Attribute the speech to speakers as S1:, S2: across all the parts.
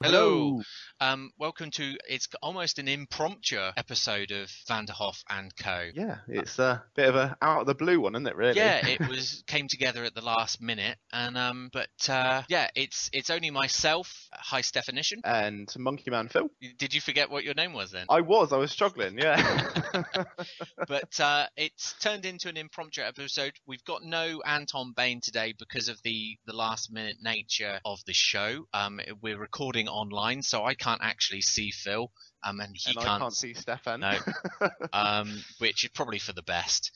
S1: Hello.
S2: Welcome to, it's almost an impromptu episode of Vanderhoff and Co.
S1: Yeah, it's a bit of a out of the blue one, isn't it? Really?
S2: Yeah, it came together at the last minute, and yeah, it's only myself. High definition.
S1: And Monkey Man Phil.
S2: Did you forget what your name was then?
S1: I was struggling. Yeah.
S2: But it's turned into an impromptu episode. We've got no Anton Bain today because of the last minute nature of the show. We're recording online, so I can't actually see Phil, and he
S1: and
S2: can't.
S1: I can't see Stefan.
S2: No. Which is probably for the best.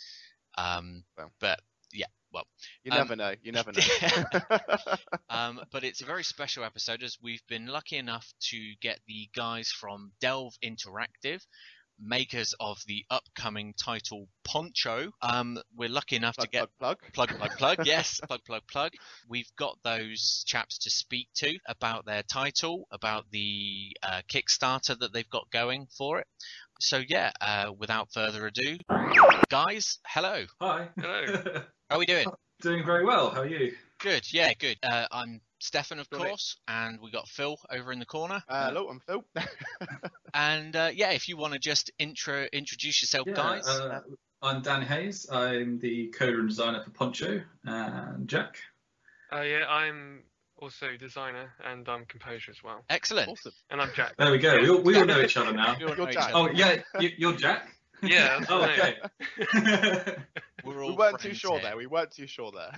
S2: But yeah, well,
S1: you never know. You never know.
S2: But it's a very special episode, as we've been lucky enough to get the guys from Delve Interactive, makers of the upcoming title Poncho. We're lucky enough to get
S1: plug.
S2: Yes, plug. We've got those chaps to speak to about their title, about the Kickstarter that they've got going for it. So yeah, without further ado, guys, hello.
S3: Hi.
S2: Hello. How are we doing?
S3: Doing very well. How are you?
S2: Good. Yeah, good. I'm Stefan, of course, and we got Phil over in the corner.
S1: Hello, I'm Phil.
S2: And yeah, if you want to just introduce yourself, guys.
S3: I'm Dan Hayes. I'm the coder and designer for Poncho. And Jack?
S4: Yeah, I'm also designer and I'm composer as well.
S2: Excellent.
S1: Awesome.
S4: And I'm Jack.
S3: There we go. We all know each other now.
S1: You're Jack.
S3: Oh, yeah. You're Jack?
S4: Yeah.
S3: Oh, okay.
S2: We
S1: weren't too sure there. We weren't too sure there.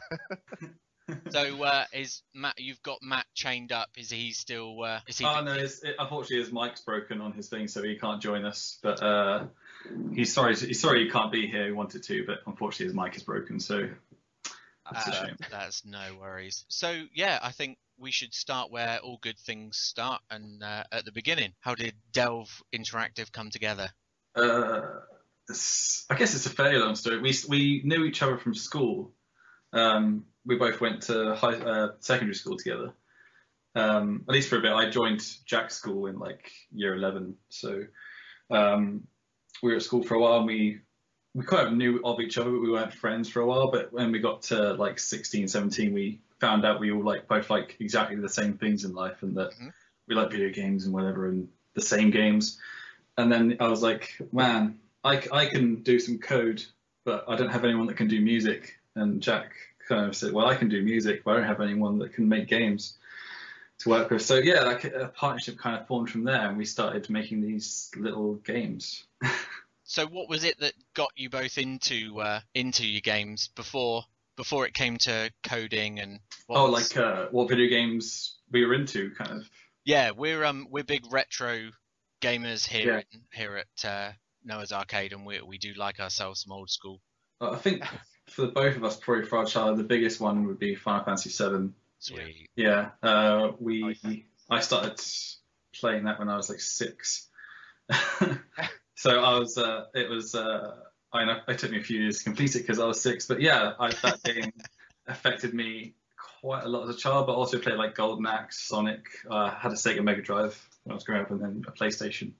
S2: So is Matt? You've got Matt chained up. Is he still? Is he?
S3: Oh no! Unfortunately, his mic's broken on his thing, so he can't join us. But he's sorry. He's sorry he can't be here. He wanted to, but unfortunately, his mic is broken. So that's a shame.
S2: That's no worries. So yeah, I think we should start where all good things start, and at the beginning. How did Delve Interactive come together?
S3: I guess it's a fairly long story. We knew each other from school. We both went to secondary school together. At least for a bit. I joined Jack's school in like year 11. So we were at school for a while, and we kind of knew of each other, but we weren't friends for a while. But when we got to like 16, 17, we found out we all both like exactly the same things in life, and that we like video games and whatever, and the same games. And then I was like, man, I can do some code, but I don't have anyone that can do music. And Jack kind of said, well, I can do music, but I don't have anyone that can make games to work with. So yeah, like a partnership kind of formed from there, and we started making these little games.
S2: So what was it that got you both into your games before it came to coding and?
S3: What video games we were into, kind of.
S2: Yeah, we're big retro gamers here at Noah's Arcade, and we do like ourselves some old school.
S3: I think for both of us, probably for our child, the biggest one would be Final Fantasy VII.
S2: Sweet.
S3: Yeah, I started playing that when I was like 6. So I was. It took me a few years to complete it because I was 6. But yeah, that game affected me quite a lot as a child. But also played like Golden Axe, Sonic. Had a Sega Mega Drive when I was growing up, and then a PlayStation.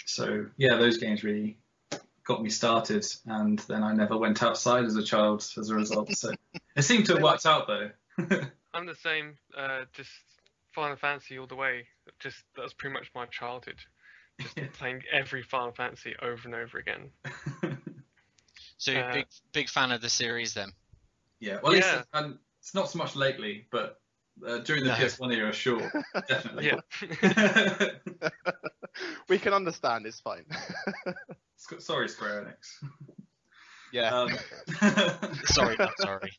S3: So yeah, those games really got me started, and then I never went outside as a child as a result. So it seemed to have worked out though.
S4: I'm the same. Just Final Fantasy all the way. That was pretty much my childhood. Just playing every Final Fantasy over and over again.
S2: So you're big fan of the series then?
S3: Yeah. Well, yeah. It's not so much lately, but during the PS1 era, sure, definitely.
S4: Yeah.
S1: We can understand. It's fine.
S3: Sorry, Square Enix.
S1: Yeah.
S2: Sorry, not sorry.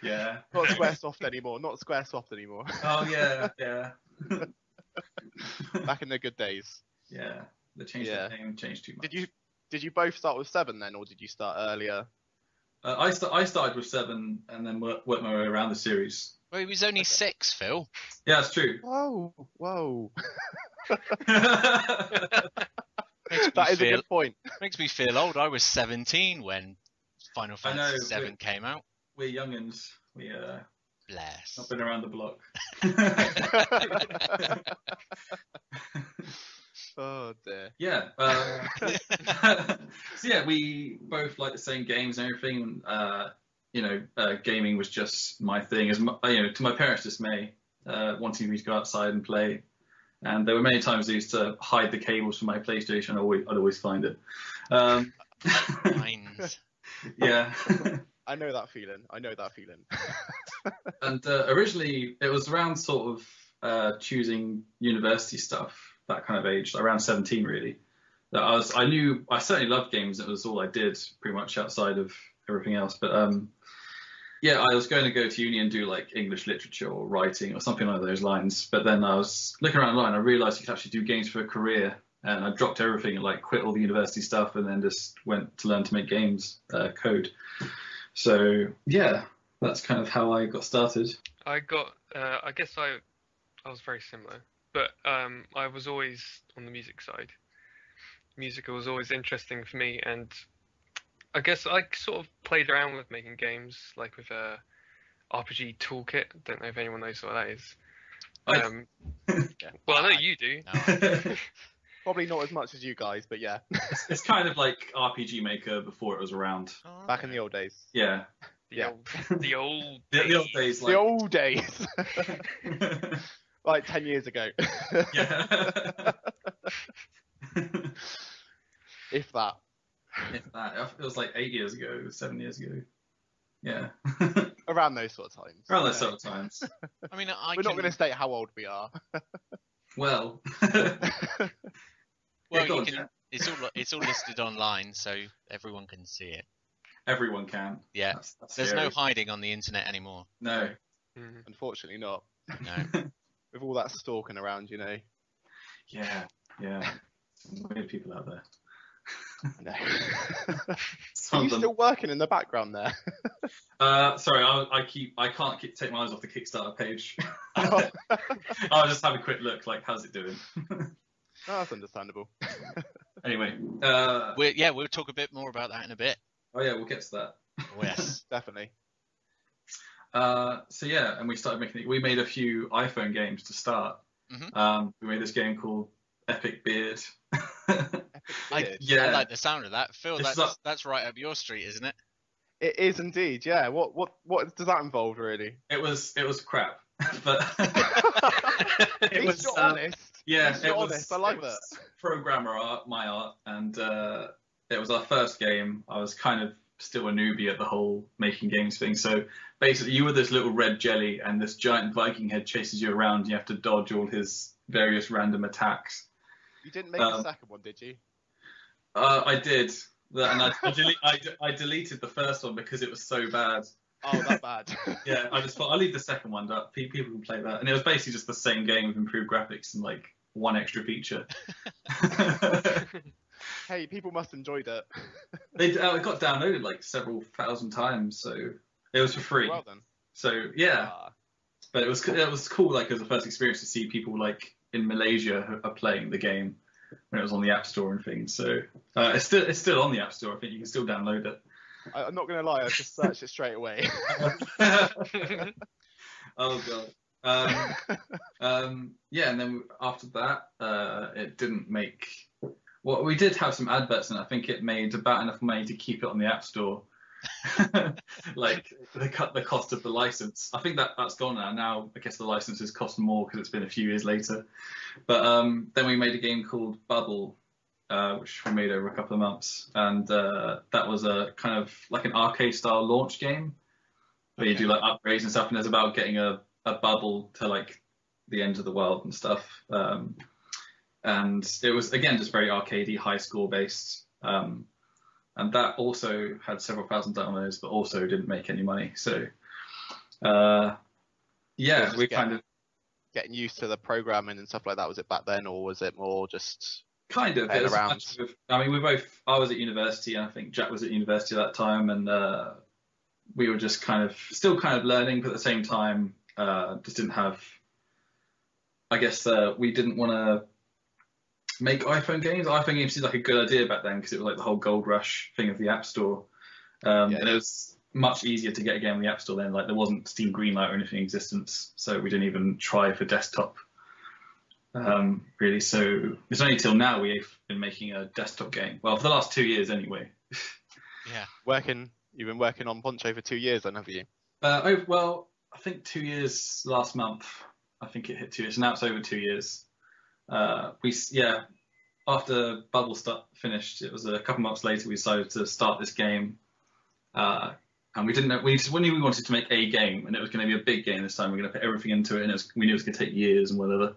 S3: Yeah.
S1: Not Squaresoft anymore.
S3: Oh yeah.
S1: Back in the good days.
S3: Yeah. They changed the name, changed too much.
S1: Did you both start with 7 then, or did you start earlier?
S3: I started with 7 and then worked my way around the series.
S2: Well, he was only 6, Phil.
S3: Yeah, that's true.
S1: Whoa.
S2: That
S1: is a good point.
S2: Makes me feel old. I was 17 when Final Fantasy VII came out.
S3: We're youngins. We
S2: bless.
S3: Not been around the block.
S1: Oh dear.
S3: Yeah. So yeah, we both like the same games and everything. Gaming was just my thing. To my parents' dismay, wanting me to go outside and play. And there were many times I used to hide the cables from my PlayStation. I'd always find it.
S2: Lines.
S3: Yeah.
S1: I know that feeling.
S3: And originally, it was around sort of choosing university stuff, that kind of age, around 17 really. That I certainly loved games. It was all I did pretty much outside of everything else. But yeah, I was going to go to uni and do like English literature or writing or something along those lines. But then I was looking around online. I realised you could actually do games for a career, and I dropped everything and like quit all the university stuff and then just went to learn to make games, code. So yeah, that's kind of how I got started.
S4: I guess I was very similar, but I was always on the music side. Music was always interesting for me, and I guess I sort of played around with making games, like with a RPG toolkit. Don't know if anyone knows what that is.
S1: Yeah.
S4: Well, I know you do.
S2: No,
S1: Probably not as much as you guys, but yeah.
S3: It's kind of like RPG Maker before it was around.
S2: Oh,
S1: Back in the old days.
S3: Yeah.
S1: Yeah.
S4: The old
S3: The old days,
S1: The
S3: like.
S1: old days. Like 10 years ago.
S3: Yeah.
S1: If that.
S3: If that. It was like 8 years ago, 7 years ago. Yeah.
S1: Around those sort of times.
S3: Around those sort of times.
S2: I mean,
S1: We're not going to state how old we are.
S3: Well.
S2: Well,
S3: Yeah, go
S2: you
S3: on,
S2: can.
S3: Jack.
S2: It's all listed online, so everyone can see it.
S3: Everyone can.
S2: Yeah.
S3: That's
S2: There's
S3: scary.
S2: no hiding on the internet anymore.
S3: No.
S4: Mhm.
S1: Unfortunately not.
S2: No.
S1: With all that stalking around, you know.
S3: Yeah. Yeah. Some weird people out there.
S1: I know. Are
S3: Some
S1: you
S3: of them.
S1: still working in the background there?
S3: Sorry, I can't take my eyes off the Kickstarter page.
S1: Oh.
S3: I'll just have a quick look, like, how's it doing?
S1: No, that's understandable.
S3: Anyway,
S2: We'll talk a bit more about that in a bit.
S3: oh yeah, we'll get to that.
S2: Oh, yes.
S1: Definitely.
S3: So yeah, and we made a few iPhone games to start.
S2: Mhm.
S3: We made this game called Epic Beard.
S2: I
S3: Yeah.
S2: like the sound of that. Phil,
S3: It's
S2: that's right up your street, isn't it?
S1: It is indeed, yeah. What does that involve, really?
S3: It was crap, but
S1: At
S3: it
S1: least
S3: was
S1: you're honest.
S3: yeah,
S1: At least you're
S3: it was
S1: honest. I like
S3: it
S1: that.
S3: was programmer art, my art, and it was our first game. I was kind of still a newbie at the whole making games thing. So basically, you were this little red jelly, and this giant Viking head chases you around. You have to dodge all his various random attacks.
S1: You didn't make a second one, did you?
S3: I did, and I deleted the first one because it was so bad.
S1: Oh, that bad.
S3: Yeah, I just thought I'll leave the second one up. People can play that, and it was basically just the same game with improved graphics and like one extra feature.
S1: Hey, people must have enjoyed it.
S3: It got downloaded like several thousand times, so it was for free.
S1: Well then.
S3: So yeah,
S1: Ah,
S3: but it was cool, like as a first experience to see people like in Malaysia who are playing the game when it was on the App Store and things. So it's still on the App Store. I think you can still download it.
S1: I'm not gonna lie, I just searched it straight away.
S3: Oh god. Yeah, and then after that, it didn't make. Well, we did have some adverts, and I think it made about enough money to keep it on the App Store. Like they cut the cost of the license. I think that's gone now. Now I guess the licenses cost more because it's been a few years later. But then we made a game called Bubble, which we made over a couple of months, and that was a kind of like an arcade style launch game where you do like upgrades and stuff, and it's about getting a bubble to like the end of the world and stuff. And it was again just very arcadey, high score based. And that also had several thousand downloads, but also didn't make any money. So, yeah,
S1: just
S3: we kind of
S1: getting used to the programming and stuff like that. Was it back then, or was it more just
S3: Kind of.
S1: playing
S3: It was
S1: around?
S3: much of- I mean, I was at university, and I think Jack was at university at that time, and we were just still kind of learning, but at the same time, just didn't have. I guess we didn't want to make iPhone games. iPhone games seemed like a good idea back then because it was like the whole gold rush thing of the App Store, and it was much easier to get a game on the App Store then. Like there wasn't Steam Greenlight or anything in existence, so we didn't even try for desktop. Really, so it's only till now we've been making a desktop game. Well, for the last 2 years anyway.
S2: Yeah.
S1: You've been working on Poncho for 2 years, then, have you?
S3: Well, I think 2 years last month. I think it hit 2 years. Now it's over 2 years. After Bubble finished, it was a couple months later we decided to start this game, and we didn't know we knew we wanted to make a game, and it was going to be a big game this time. We're going to put everything into it, and we knew it was going to take years and whatever.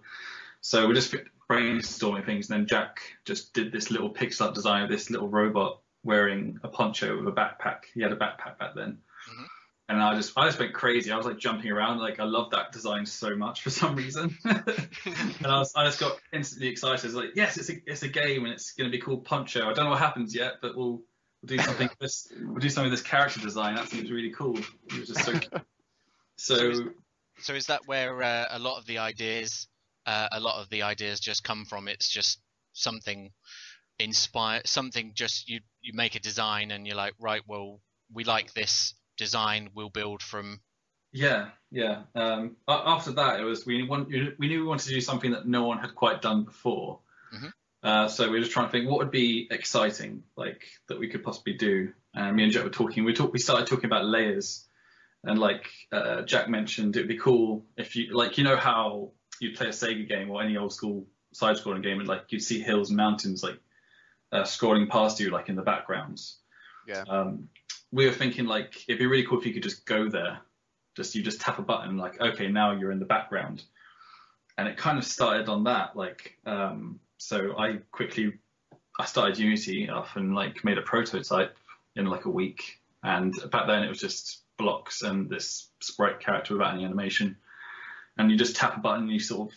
S3: So we just brainstorming things, and then Jack just did this little pixel art design of this little robot wearing a poncho with a backpack. He had a backpack back then.
S2: Mm-hmm.
S3: And I just went crazy. I was like jumping around. Like I loved that design so much for some reason. And I just got instantly excited. I was like, yes, it's a game and it's going to be called Poncho. I don't know what happens yet, but we'll do something. We'll do something with this character design. That seems really cool. It was just
S2: so is that where a lot of the ideas just come from? It's just something inspired, something just you make a design and you're like, right, well, we like this design, we'll build from.
S3: Yeah. After that, it was we knew we wanted to do something that no one had quite done before.
S2: Mm-hmm.
S3: So we were just trying to think what would be exciting, like that we could possibly do. And me and Jack were talking. We started talking about layers, and like Jack mentioned, it'd be cool if you how you'd play a Sega game or any old school side-scrolling game, and like you'd see hills and mountains like scrolling past you, like in the backgrounds.
S1: Yeah.
S3: We were thinking like it'd be really cool if you could just go there, you just tap a button, like okay, now you're in the background, and it kind of started on that. Like so I started Unity off and like made a prototype in like a week, and back then it was just blocks and this sprite character without any animation, and you just tap a button and you sort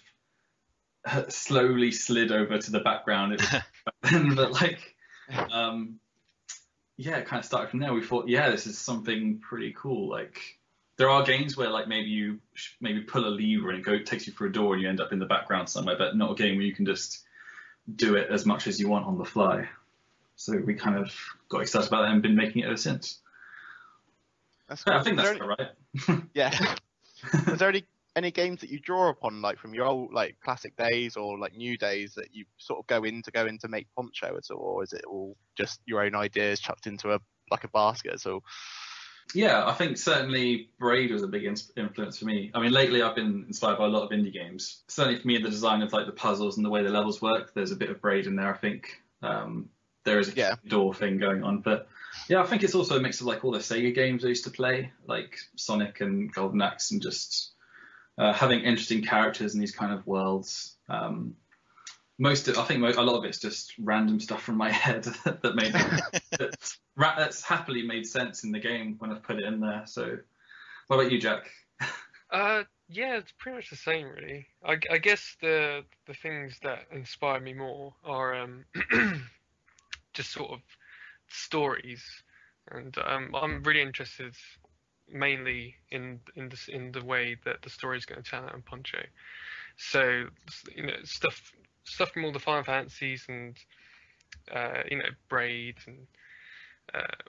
S3: of slowly slid over to the background. It was, but like it kind of started from there. We thought, this is something pretty cool. Like there are games where like maybe you pull a lever and it takes you through a door and you end up in the background somewhere, but not a game where you can just do it as much as you want on the fly. So we kind of got excited about that and been making it ever since.
S1: That's cool.
S3: I think that's all right.
S1: Yeah. Is there any games that you draw upon, like from your old like classic days or like new days, that you sort of go in to make Poncho at all, or is it all just your own ideas chucked into a basket at all?
S3: Yeah, I think certainly Braid was a big influence for me. I mean, lately I've been inspired by a lot of indie games. Certainly for me, the design of like the puzzles and the way the levels work, there's a bit of Braid in there. I think there is a door thing going on, but yeah, I think it's also a mix of like all the Sega games I used to play, like Sonic and Golden Axe, and just having interesting characters in these kind of worlds. I think a lot of it's just random stuff from my head that's happily made sense in the game when I've put it in there. So, what about you, Jack?
S4: Yeah, it's pretty much the same, really. I guess the things that inspire me more are just sort of stories, and I'm really interested mainly in the way that the story is going to turn out in Poncho. So stuff from all the Final Fantasies and Braid and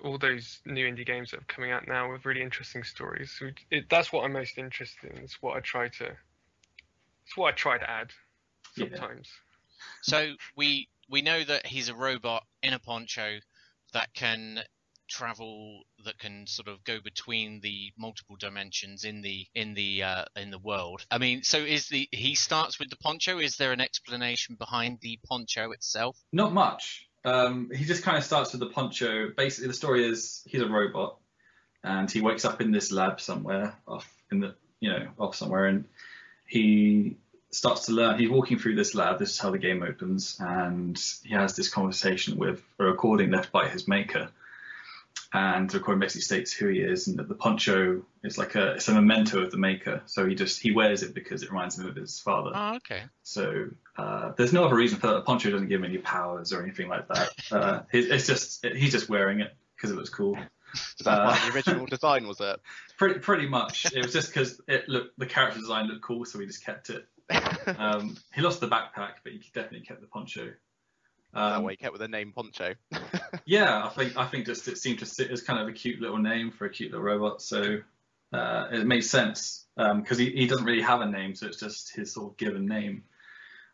S4: all those new indie games that are coming out now with really interesting stories. So that's what I'm most interested in. It's what I try to add sometimes.
S2: Yeah. So we know that he's a robot in a poncho that can travel, that can sort of go between the multiple dimensions in the world. I mean, so he starts with the poncho. Is there an explanation behind the poncho itself?
S3: Not much. He just kind of starts with the poncho. Basically, the story is he's a robot, and he wakes up in this lab somewhere off somewhere, and he starts to learn. He's walking through this lab. This is how the game opens, and he has this conversation with a recording left by his maker. And the recording basically states who he is, and that the poncho is it's a memento of the maker. So he wears it because it reminds him of his father.
S2: Oh, okay.
S3: So there's no other reason for that. The poncho doesn't give him any powers or anything like that. He's just wearing it because it looks cool.
S1: Is that part of the original design, was it?
S3: Pretty much. It was just because the character design looked cool, so we just kept it. He lost the backpack, but he definitely kept the poncho.
S1: That way, kept with the name Poncho.
S3: Yeah, I think just it seemed to sit as kind of a cute little name for a cute little robot, so it made sense because he doesn't really have a name, so it's just his sort of given name.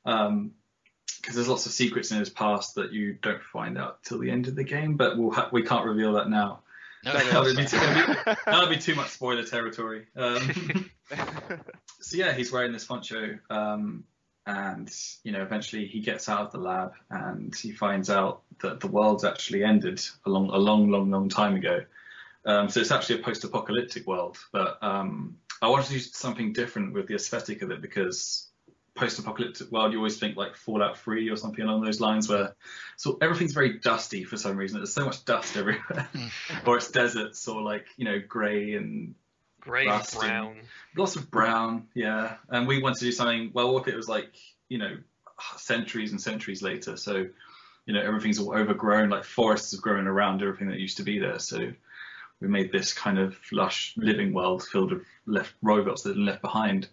S3: Because there's lots of secrets in his past that you don't find out till the end of the game, but we can't reveal that now.
S2: No,
S3: that'll be too much spoiler territory. So yeah, he's wearing this poncho. and eventually he gets out of the lab and he finds out that the world's actually ended a long time ago. So it's actually a post-apocalyptic world, but I wanted to do something different with the aesthetic of it, because post-apocalyptic world, you always think like Fallout 3 or something along those lines, where so everything's very dusty for some reason. There's so much dust everywhere, or it's deserts, or like grey and
S4: brown,
S3: lots of brown, yeah. And we wanted to do something. Well, what if it was like centuries and centuries later? So everything's all overgrown, like forests have grown around everything that used to be there. So we made this kind of lush living world filled with robots that are left behind.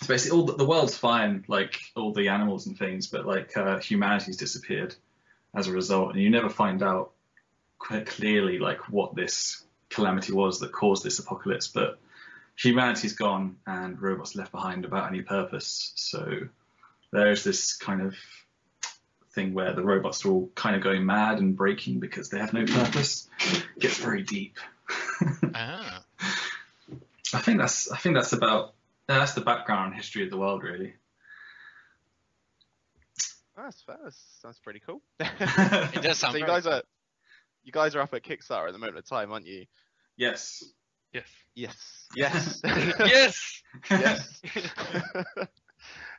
S3: So basically, the world's fine, like all the animals and things, but like humanity's disappeared as a result, and you never find out quite clearly like what this calamity was that caused this apocalypse. But humanity's gone, and robots left behind without any purpose. So there's this kind of thing where the robots are all kind of going mad and breaking because they have no purpose. It gets very deep.
S2: Ah.
S3: I think that's about. That's the background and history of the world, really.
S1: That's fair. Sounds pretty cool.
S2: It does sound.
S1: So you guys are up at Kickstarter at the moment of time, aren't you?
S3: Yes.
S1: Yes.
S4: Yes.
S1: Yes.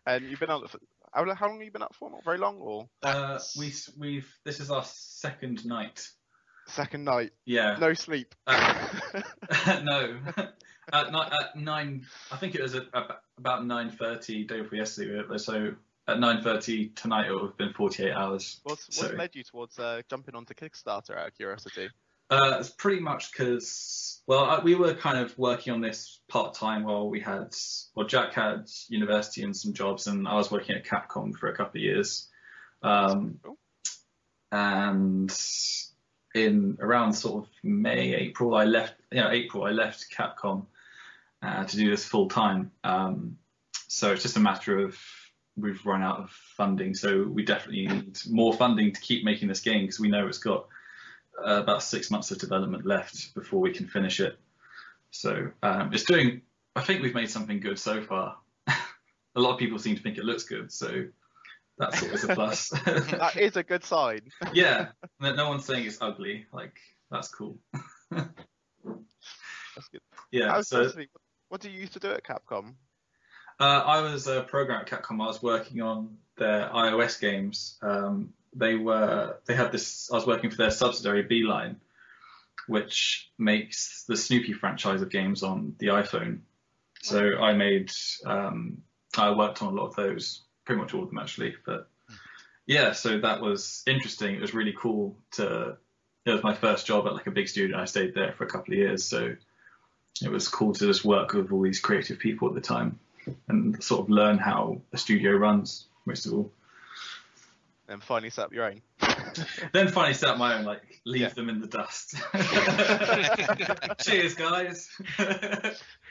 S1: And you've been up for how long have you been up for? Not very long, or?
S3: We've this is our second night.
S1: Second night.
S3: Yeah.
S1: No sleep.
S3: No. At 9, I think it was about 9:30 day before yesterday. So at 9:30 tonight, it would have been 48 hours.
S1: What led you towards jumping onto Kickstarter, out of curiosity?
S3: It's pretty much because, we were kind of working on this part-time while Jack had university and some jobs, and I was working at Capcom for a couple of years.
S1: Cool.
S3: And in around sort of April, I left Capcom to do this full time. So it's just a matter of we've run out of funding, so we definitely need more funding to keep making this game, because we know it's got about 6 months of development left before we can finish it. So it's doing. I think we've made something good so far. A lot of people seem to think it looks good, so that's always a plus.
S1: That is a good sign.
S3: Yeah, no one's saying it's ugly. Like, that's cool.
S1: That's good.
S3: Yeah.
S1: What do you used to do at Capcom?
S3: I was a programmer at Capcom. I was working on their iOS games. They had this. I was working for their subsidiary Beeline, which makes the Snoopy franchise of games on the iPhone. So I worked on a lot of those, pretty much all of them actually. But yeah, so that was interesting. It was really cool it was my first job at like a big studio. I stayed there for a couple of years, so it was cool to just work with all these creative people at the time and sort of learn how a studio runs, most of all.
S1: And finally set up your own.
S3: Then finally set up my own, like leave them in the dust. Cheers, guys.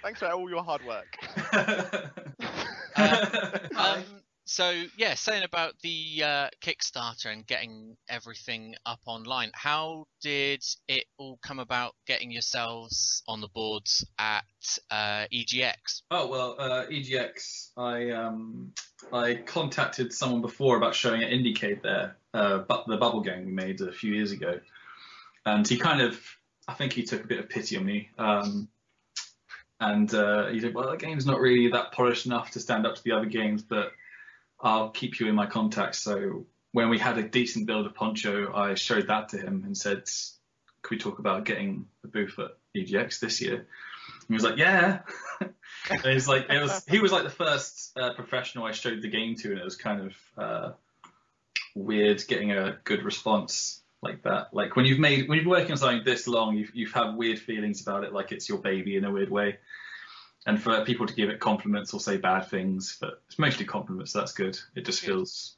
S1: Thanks for all your hard work.
S2: So yeah, saying about the Kickstarter and getting everything up online, how did it all come about getting yourselves on the boards at EGX?
S3: Oh well, EGX. I contacted someone before about showing at Indiecade there, but the bubble game we made a few years ago, and I think he took a bit of pity on me. And he said, well, that game's not really that polished enough to stand up to the other games, but I'll keep you in my contacts. So when we had a decent build of Poncho, I showed that to him and said, could we talk about getting a booth at EGX this year? And he was like, yeah. And he was like the first professional I showed the game to, and it was kind of weird getting a good response like that. Like when you've been working on something this long, you've had weird feelings about it, like it's your baby in a weird way. And for people to give it compliments or say bad things, but it's mostly compliments, so that's good. It just feels,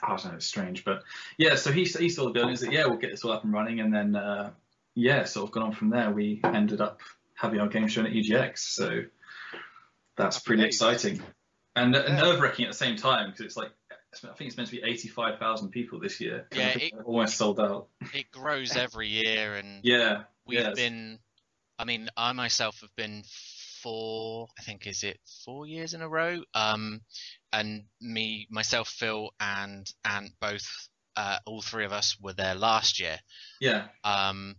S3: I don't know, it's strange. But yeah, so he saw the building and said, yeah, we'll get this all up and running. And then, sort of gone on from there. We ended up having our game shown at EGX. So that's pretty exciting. And nerve-wracking at the same time, because it's like, I think it's meant to be 85,000 people this year.
S2: Yeah, it
S3: almost sold out.
S2: It grows every year, and
S3: yeah,
S2: we've been. I mean, I myself have been for, I think, is it 4 years in a row? And myself, Phil, and both, all three of us were there last year.
S3: Yeah.
S2: And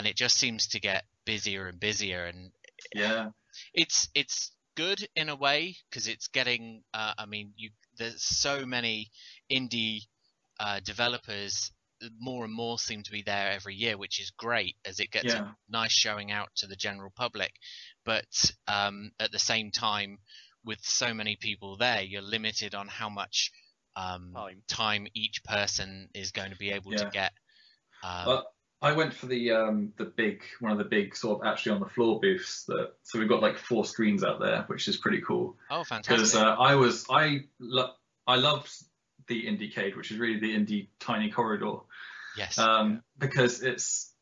S2: it just seems to get busier and busier, and
S3: Yeah.
S2: it's good in a way because it's getting. There's so many indie developers. More and more seem to be there every year, which is great as it gets a nice showing out to the general public. But at the same time, with so many people there, you're limited on how much time each person is going to be able to get.
S3: I went for one of the big sort of actually on the floor booths. So we've got like 4 screens out there, which is pretty cool.
S2: Oh, fantastic!
S3: Because I loved the Indiecade, which is really the indie tiny corridor.
S2: Yes.
S3: Because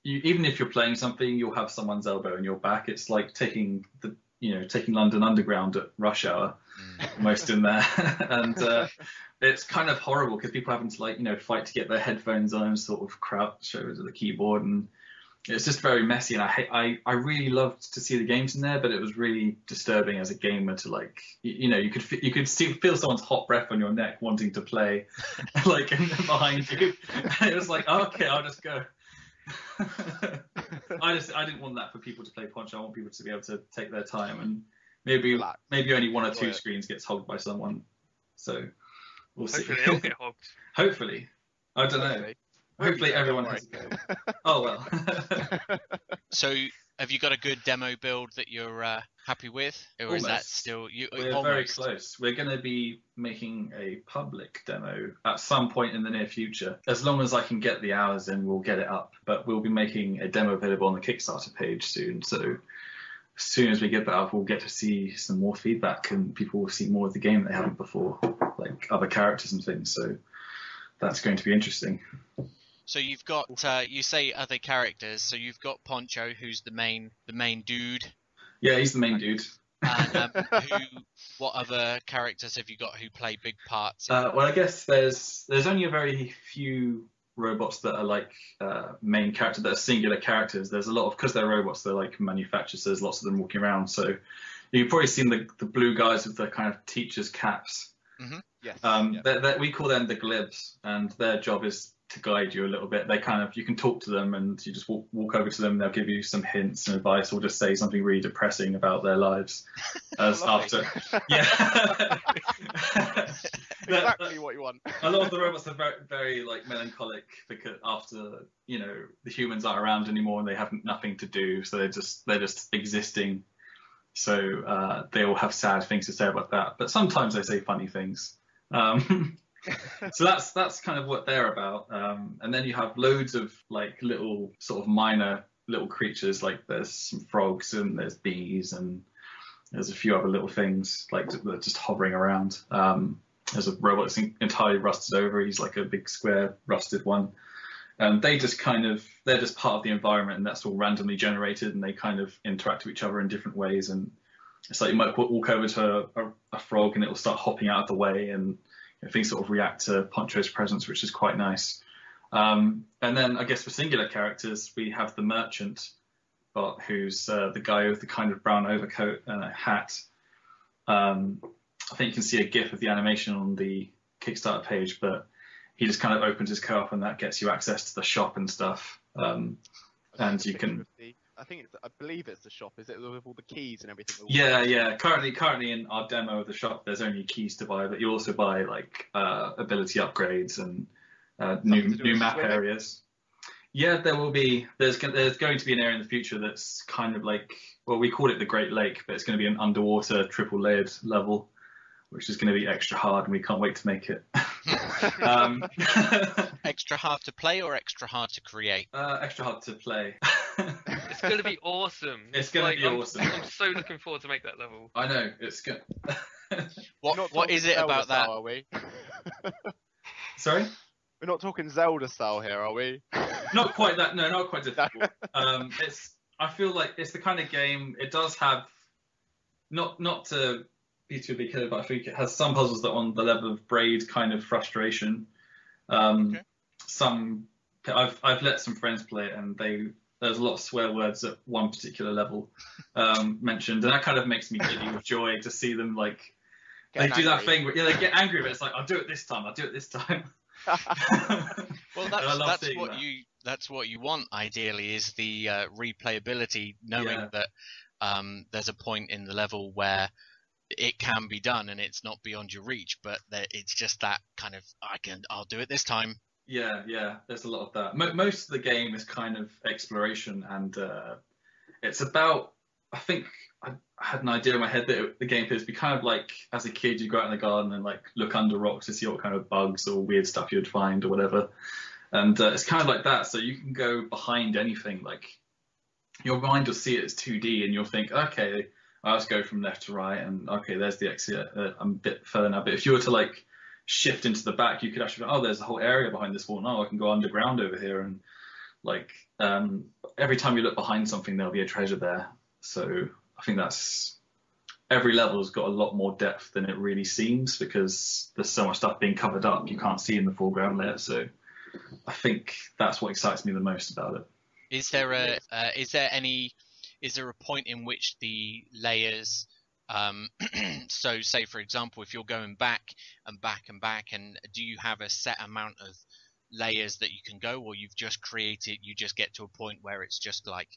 S3: even if you're playing something, you'll have someone's elbow in your back. It's like taking London Underground at rush hour, almost in there, and it's kind of horrible because people having to fight to get their headphones on and sort of crouch over to the keyboard, and it's just very messy. And I really loved to see the games in there, but it was really disturbing as a gamer to you could feel someone's hot breath on your neck wanting to play, behind you. And it was like, oh, okay, I'll just go. I didn't want that for people to play Poncho. I want people to be able to take their time, and maybe only 1 or 2 screens gets hogged by someone. So we'll see.
S4: Hopefully they all get hogged.
S3: Hopefully. I don't know. Hopefully everyone has. Oh well.
S2: So have you got a good demo build that you're happy with, or
S3: Almost.
S2: Is that still
S3: We're
S2: almost
S3: very close. We're going to be making a public demo at some point in the near future. As long as I can get the hours in, we'll get it up. But we'll be making a demo available on the Kickstarter page soon. So as soon as we get that up, we'll get to see some more feedback, and people will see more of the game they haven't before, like other characters and things. So that's going to be interesting.
S2: So you've got, you say other characters. So you've got Poncho, who's the main dude.
S3: Yeah, he's the main dude.
S2: And what other characters have you got who play big parts?
S3: Well, I guess there's only a very few robots that are like main character, that are singular characters. There's a lot of, because they're robots, they're like manufactured, so there's lots of them walking around. So you've probably seen the blue guys with the kind of teacher's caps.
S2: Mm-hmm.
S1: Yes.
S3: We call them the glibs, and their job is to guide you a little bit. You can talk to them, and you just walk over to them, and they'll give you some hints and advice, or just say something really depressing about their lives. After, yeah.
S1: Exactly what you want.
S3: A lot of the robots are very, very like melancholic, because after the humans aren't around anymore and they have nothing to do, so they're just existing. So they all have sad things to say about that, but sometimes they say funny things. So that's kind of what they're about. And then you have loads of like little sort of minor little creatures, like there's some frogs and there's bees and there's a few other little things like that are just hovering around. There's a robot that's entirely rusted over. He's like a big square rusted one. And they're just part of the environment, and that's all randomly generated, and they kind of interact with each other in different ways. And it's like you might walk over to a frog and it'll start hopping out of the way, and things sort of react to Poncho's presence, which is quite nice. And then I guess for singular characters, we have the merchant bot, who's the guy with the kind of brown overcoat and a hat. I think you can see a GIF of the animation on the Kickstarter page, but he just kind of opens his co-op, and that gets you access to the shop and stuff. And you can.
S1: I believe it's the shop. Is it with all the keys and everything?
S3: Yeah. Currently in our demo of the shop, there's only keys to buy, but you also buy like ability upgrades and new map areas. Yeah, there will be. There's going to be an area in the future that's kind of like, well, we call it the Great Lake, but it's going to be an underwater triple layered level, which is going to be extra hard, and we can't wait to make it.
S2: Extra hard to play or extra hard to create?
S3: Extra hard to play.
S4: It's going to be awesome.
S3: It's going to be awesome.
S4: I'm so looking forward to make that level.
S3: I know, it's good.
S2: What is it about that?
S1: Style, are we?
S3: Sorry?
S1: We're not talking Zelda style here, are we?
S3: Not quite that. No, not quite difficult. I feel like it's the kind of game. It does have not to be too big headed, but I think it has some puzzles that are on the level of Braid kind of frustration. Okay. I've let some friends play it, and there's a lot of swear words at one particular level mentioned, and that kind of makes me giddy with joy to see them like they do that thing where they get angry, but it's like I'll do it this time.
S2: Well, that's what you want ideally, is the replayability, knowing that there's a point in the level where it can be done and it's not beyond your reach, but it's just that kind of I'll do it this time.
S3: Yeah, there's a lot of that. Most of the game is kind of exploration, and it's about, I think I had an idea in my head that the game would be kind of like, as a kid, you go out in the garden and like look under rocks to see what kind of bugs or weird stuff you'd find or whatever. And it's kind of like that. So you can go behind anything. Like your mind will see it as 2D, and you'll think, okay, I'll just go from left to right, and okay, there's the exit. I'm a bit further now. But if you were to like shift into the back, you could actually go, oh, there's a whole area behind this wall. No, I can go underground over here, and like every time you look behind something, there'll be a treasure there. So I think that's, every level's got a lot more depth than it really seems, because there's so much stuff being covered up you can't see in the foreground layer. So I think that's what excites me the most about it.
S2: Is there a point in which the layers, so say for example, if you're going back and back and back, and do you have a set amount of layers that you can go, or you've just created, you just get to a point where it's just like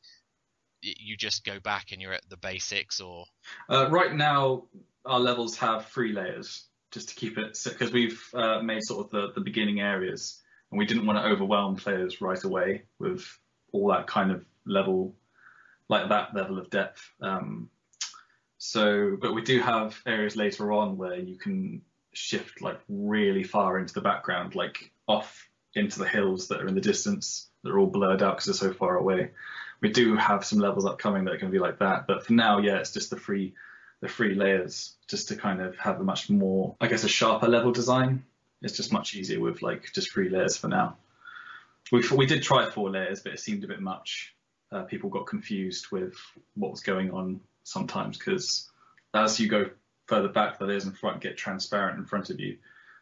S2: you just go back and you're at the basics? Or
S3: right now our levels have 3 layers, just to keep it, because we've made sort of the beginning areas, and we didn't want to overwhelm players right away with all that kind of level, like that level of depth. But we do have areas later on where you can shift like really far into the background, like off into the hills that are in the distance, that are all blurred out because they're so far away. We do have some levels upcoming that are going to be like that, but for now, yeah, it's just the three layers, just to kind of have a much more, I guess, a sharper level design. It's just much easier with like just 3 layers for now. We did try 4 layers, but it seemed a bit much. People got confused with what was going on sometimes, because as you go further back, the layers in front get transparent in front of you.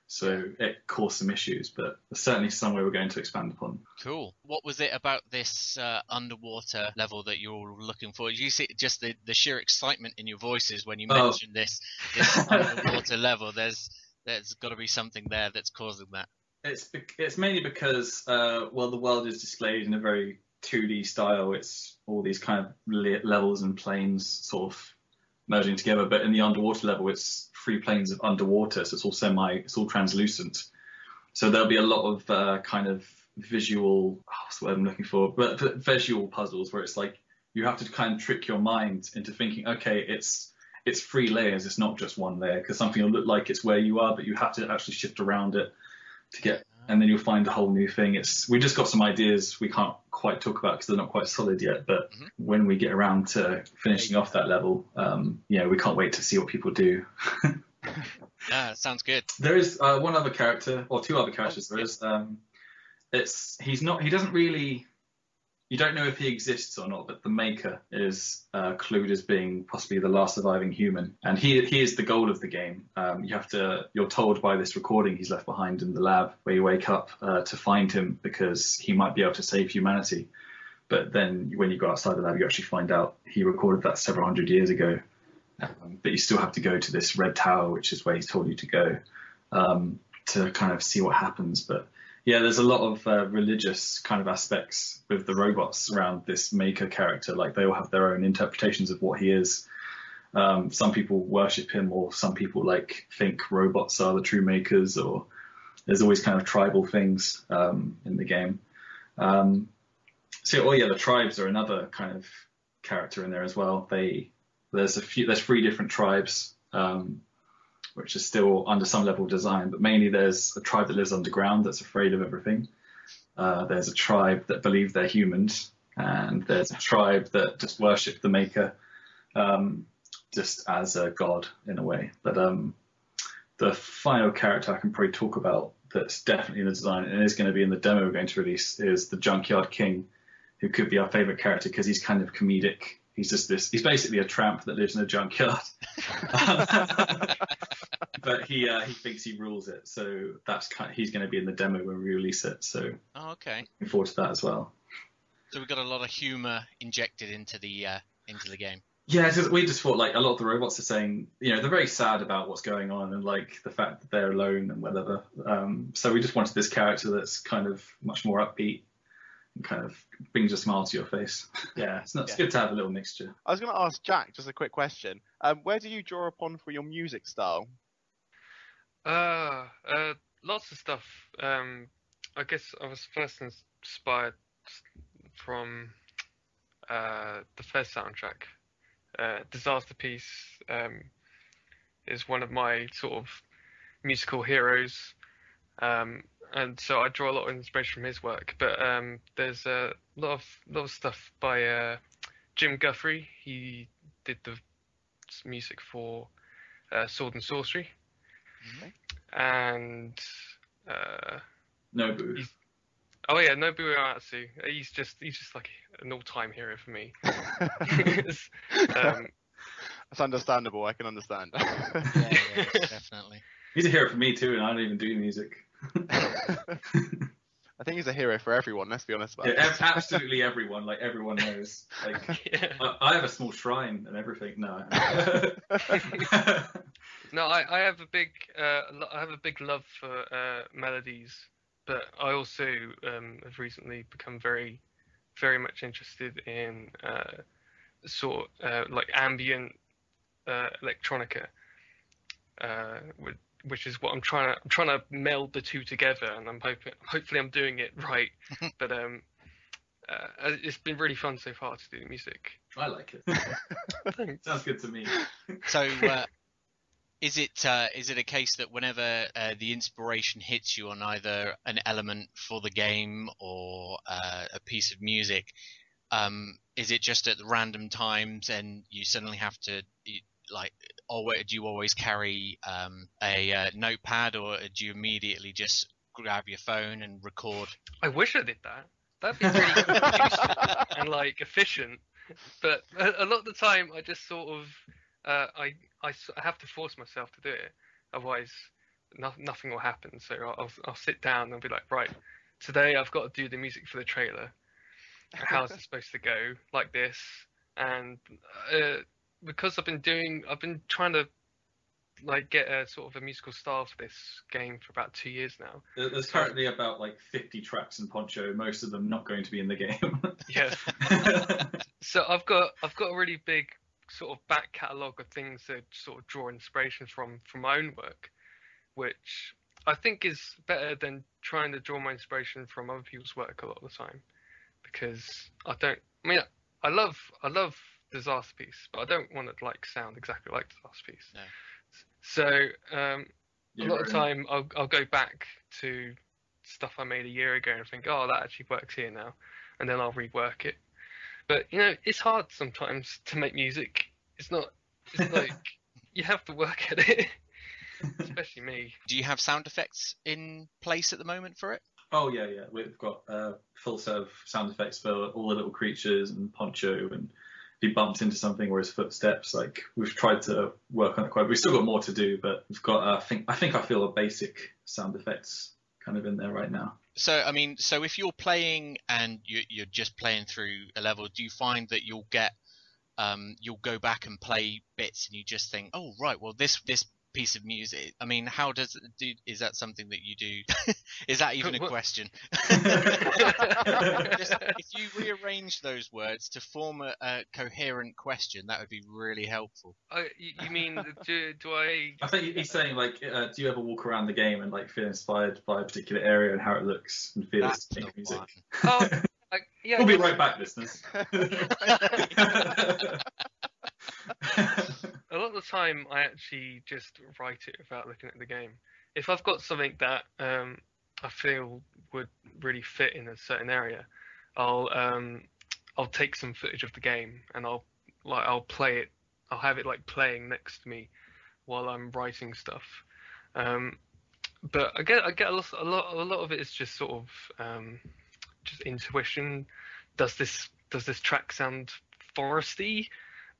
S3: So it caused some issues, but certainly somewhere we're going to expand upon.
S2: Cool. What was it about this underwater level that you're all looking for? Did you see just the sheer excitement in your voices when you mentioned this underwater level? There's got to be something there that's causing that.
S3: It's mainly because, the world is displayed in a very 2D style. It's all these kind of levels and planes sort of merging together, but in the underwater level, it's 3 planes of underwater, so it's all translucent. So there'll be a lot of kind of visual, what's the word I'm looking for, but visual puzzles where it's like you have to kind of trick your mind into thinking, okay, it's 3 layers, it's not just 1 layer, because something will look like it's where you are, but you have to actually shift around it to get, and then you'll find a whole new thing. We just got some ideas we can't quite talk about because they're not quite solid yet, but when we get around to finishing off that level, we can't wait to see what people do.
S2: Yeah, sounds good.
S3: There is one other character, or 2 other characters. He doesn't really, you don't know if he exists or not, but the Maker is clued as being possibly the last surviving human, and he is the goal of the game. You're told by this recording he's left behind in the lab where you wake up to find him, because he might be able to save humanity. But then when you go outside the lab, you actually find out he recorded that several hundred years ago. But you still have to go to this red tower, which is where he's told you to go, to kind of see what happens. But yeah, there's a lot of religious kind of aspects with the robots around this Maker character. Like, they all have their own interpretations of what he is. Some people worship him, or some people like think robots are the true makers, or there's always kind of tribal things in the game. The tribes are another kind of character in there as well. There's 3 different tribes, which is still under some level of design, but mainly there's a tribe that lives underground that's afraid of everything. There's a tribe that believe they're humans, and there's a tribe that just worship the Maker, just as a god in a way. But the final character I can probably talk about that's definitely in the design and is going to be in the demo we're going to release is the Junkyard King, who could be our favorite character because he's kind of comedic. He's basically a tramp that lives in a junkyard. But he thinks he rules it, so he's going to be in the demo when we release it. So
S2: okay,
S3: looking forward to that as well.
S2: So we've got a lot of humour injected into the game.
S3: Yeah, we just thought like a lot of the robots are saying, they're very sad about what's going on and like the fact that they're alone and whatever. So we just wanted this character that's kind of much more upbeat and kind of brings a smile to your face. Yeah, it's good to have a little mixture.
S1: I was going to ask Jack just a quick question. Where do you draw upon for your music style?
S4: Lots of stuff. I guess I was first inspired from the first soundtrack. Disaster Piece is one of my sort of musical heroes, and so I draw a lot of inspiration from his work. But there's a lot of stuff by Jim Guthrie. He did the music for Sword and Sorcery, and
S3: Nobu.
S4: Oh yeah, Nobuo Uematsu. He's just like an all-time hero for me.
S1: That's understandable. I can understand.
S2: Yeah, definitely.
S3: He's a hero for me too, and I don't even do music.
S1: I think he's a hero for everyone. Let's be honest about it.
S3: Yeah, absolutely everyone. Like everyone knows. Like I have a small shrine and everything. No.
S4: No, I have a big love for melodies, but I also have recently become very, very much interested in like ambient electronica, which is what I'm trying to meld the two together, and hopefully I'm doing it right. But it's been really fun so far to do the music.
S3: I like it.
S4: Thanks.
S3: Sounds good to me.
S2: So is it a case that whenever the inspiration hits you on either an element for the game or a piece of music, is it just at random times and you suddenly have to or do you always carry a notepad, or do you immediately just grab your phone and record?
S4: I wish I did that. That'd be really useful and like efficient. But a lot of the time, I just sort of I have to force myself to do it. Otherwise, nothing will happen. So I'll sit down and I'll be like, right, today I've got to do the music for the trailer. How's it supposed to go? Like this. And because I've been trying to like get a sort of a musical style for this game for about 2 years now.
S3: There's currently about like 50 tracks in Poncho, most of them not going to be in the game.
S4: Yeah. So I've got a really big sort of back catalogue of things to sort of draw inspiration from my own work, which I think is better than trying to draw my inspiration from other people's work a lot of the time, because I love Disaster Piece, but I don't want it to like sound exactly like Disaster Piece. No. So a lot of the time I'll go back to stuff I made a year ago and think, oh, that actually works here now, and then I'll rework it. But it's hard sometimes to make music. It's like you have to work at it, especially me.
S2: Do you have sound effects in place at the moment for it?
S3: Oh yeah. We've got a full set of sound effects for all the little creatures and Poncho, and if he bumps into something or his footsteps, like we've tried to work on it quite. We've still got more to do, but we've got I feel a basic sound effects kind of in there right now.
S2: So if you're playing and you're just playing through a level, do you find that you'll go back and play bits and you just think, oh right, well this piece of music, how is that something that you do? Is that even a question? Just, if you rearrange those words to form a coherent question, that would be really helpful.
S4: You mean do I?
S3: I think he's saying like, do you ever walk around the game and like feel inspired by a particular area and how it looks and feel it's music?
S4: Oh, yeah.
S3: We'll be right back, listeners.
S4: A lot of the time, I actually just write it without looking at the game. If I've got something that I feel would really fit in a certain area, I'll take some footage of the game and I'll play it. I'll have it like playing next to me while I'm writing stuff. But I get a lot of it is just sort of just intuition. Does this track sound foresty?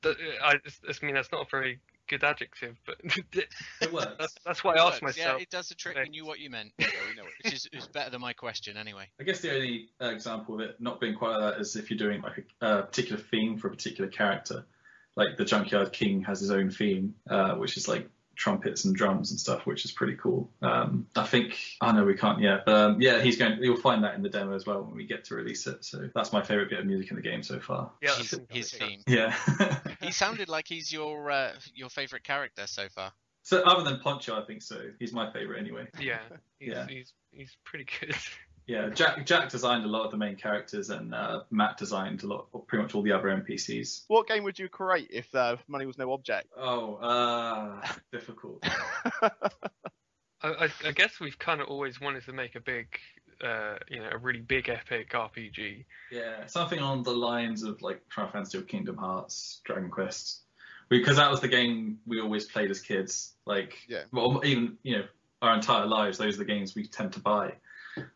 S4: That's not a very good adjective, but
S3: It works.
S4: that's why I asked
S2: Works. Yeah,
S4: myself.
S2: it does the trick. We knew what you meant,
S1: Yeah, we know it.
S2: which is better than my question anyway.
S3: I guess the only example of it not being quite like that is if you're doing like a particular theme for a particular character. Like the Junkyard King has his own theme, which is like trumpets and drums and stuff, which is pretty cool. I think, oh no, we can't yet. But yeah, you'll find that in the demo as well when we get to release it. So that's my favourite bit of music in the game so far.
S4: Yeah,
S2: His theme.
S3: Yeah.
S2: He sounded like he's your favourite character so far.
S3: So other than Poncho, I think so. He's my favourite anyway.
S4: yeah,
S3: Yeah.
S4: he's pretty good.
S3: Yeah, Jack designed a lot of the main characters, and Matt designed pretty much all the other NPCs.
S1: What game would you create if money was no object?
S3: Oh, difficult.
S4: I guess we've kind of always wanted to make a big, a really big epic RPG.
S3: Yeah, something on the lines of like Final Fantasy or Kingdom Hearts, Dragon Quest, because that was the game we always played as kids. Like,
S1: Yeah.
S3: well, even our entire lives, those are the games we tend to buy.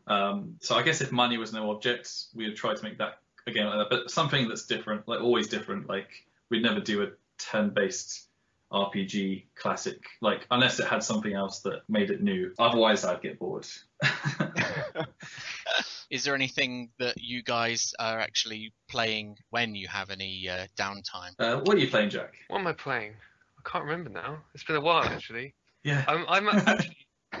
S3: So I guess if money was no object, we would try to make that a game like that, but something that's different, like always different. Like we'd never do a turn-based RPG classic, like unless it had something else that made it new. Otherwise, I'd get bored.
S2: Is there anything that you guys are actually playing when you have any downtime?
S3: What are you playing, Jack?
S4: What am I playing? I can't remember now. It's been a while actually.
S3: Yeah.
S4: I'm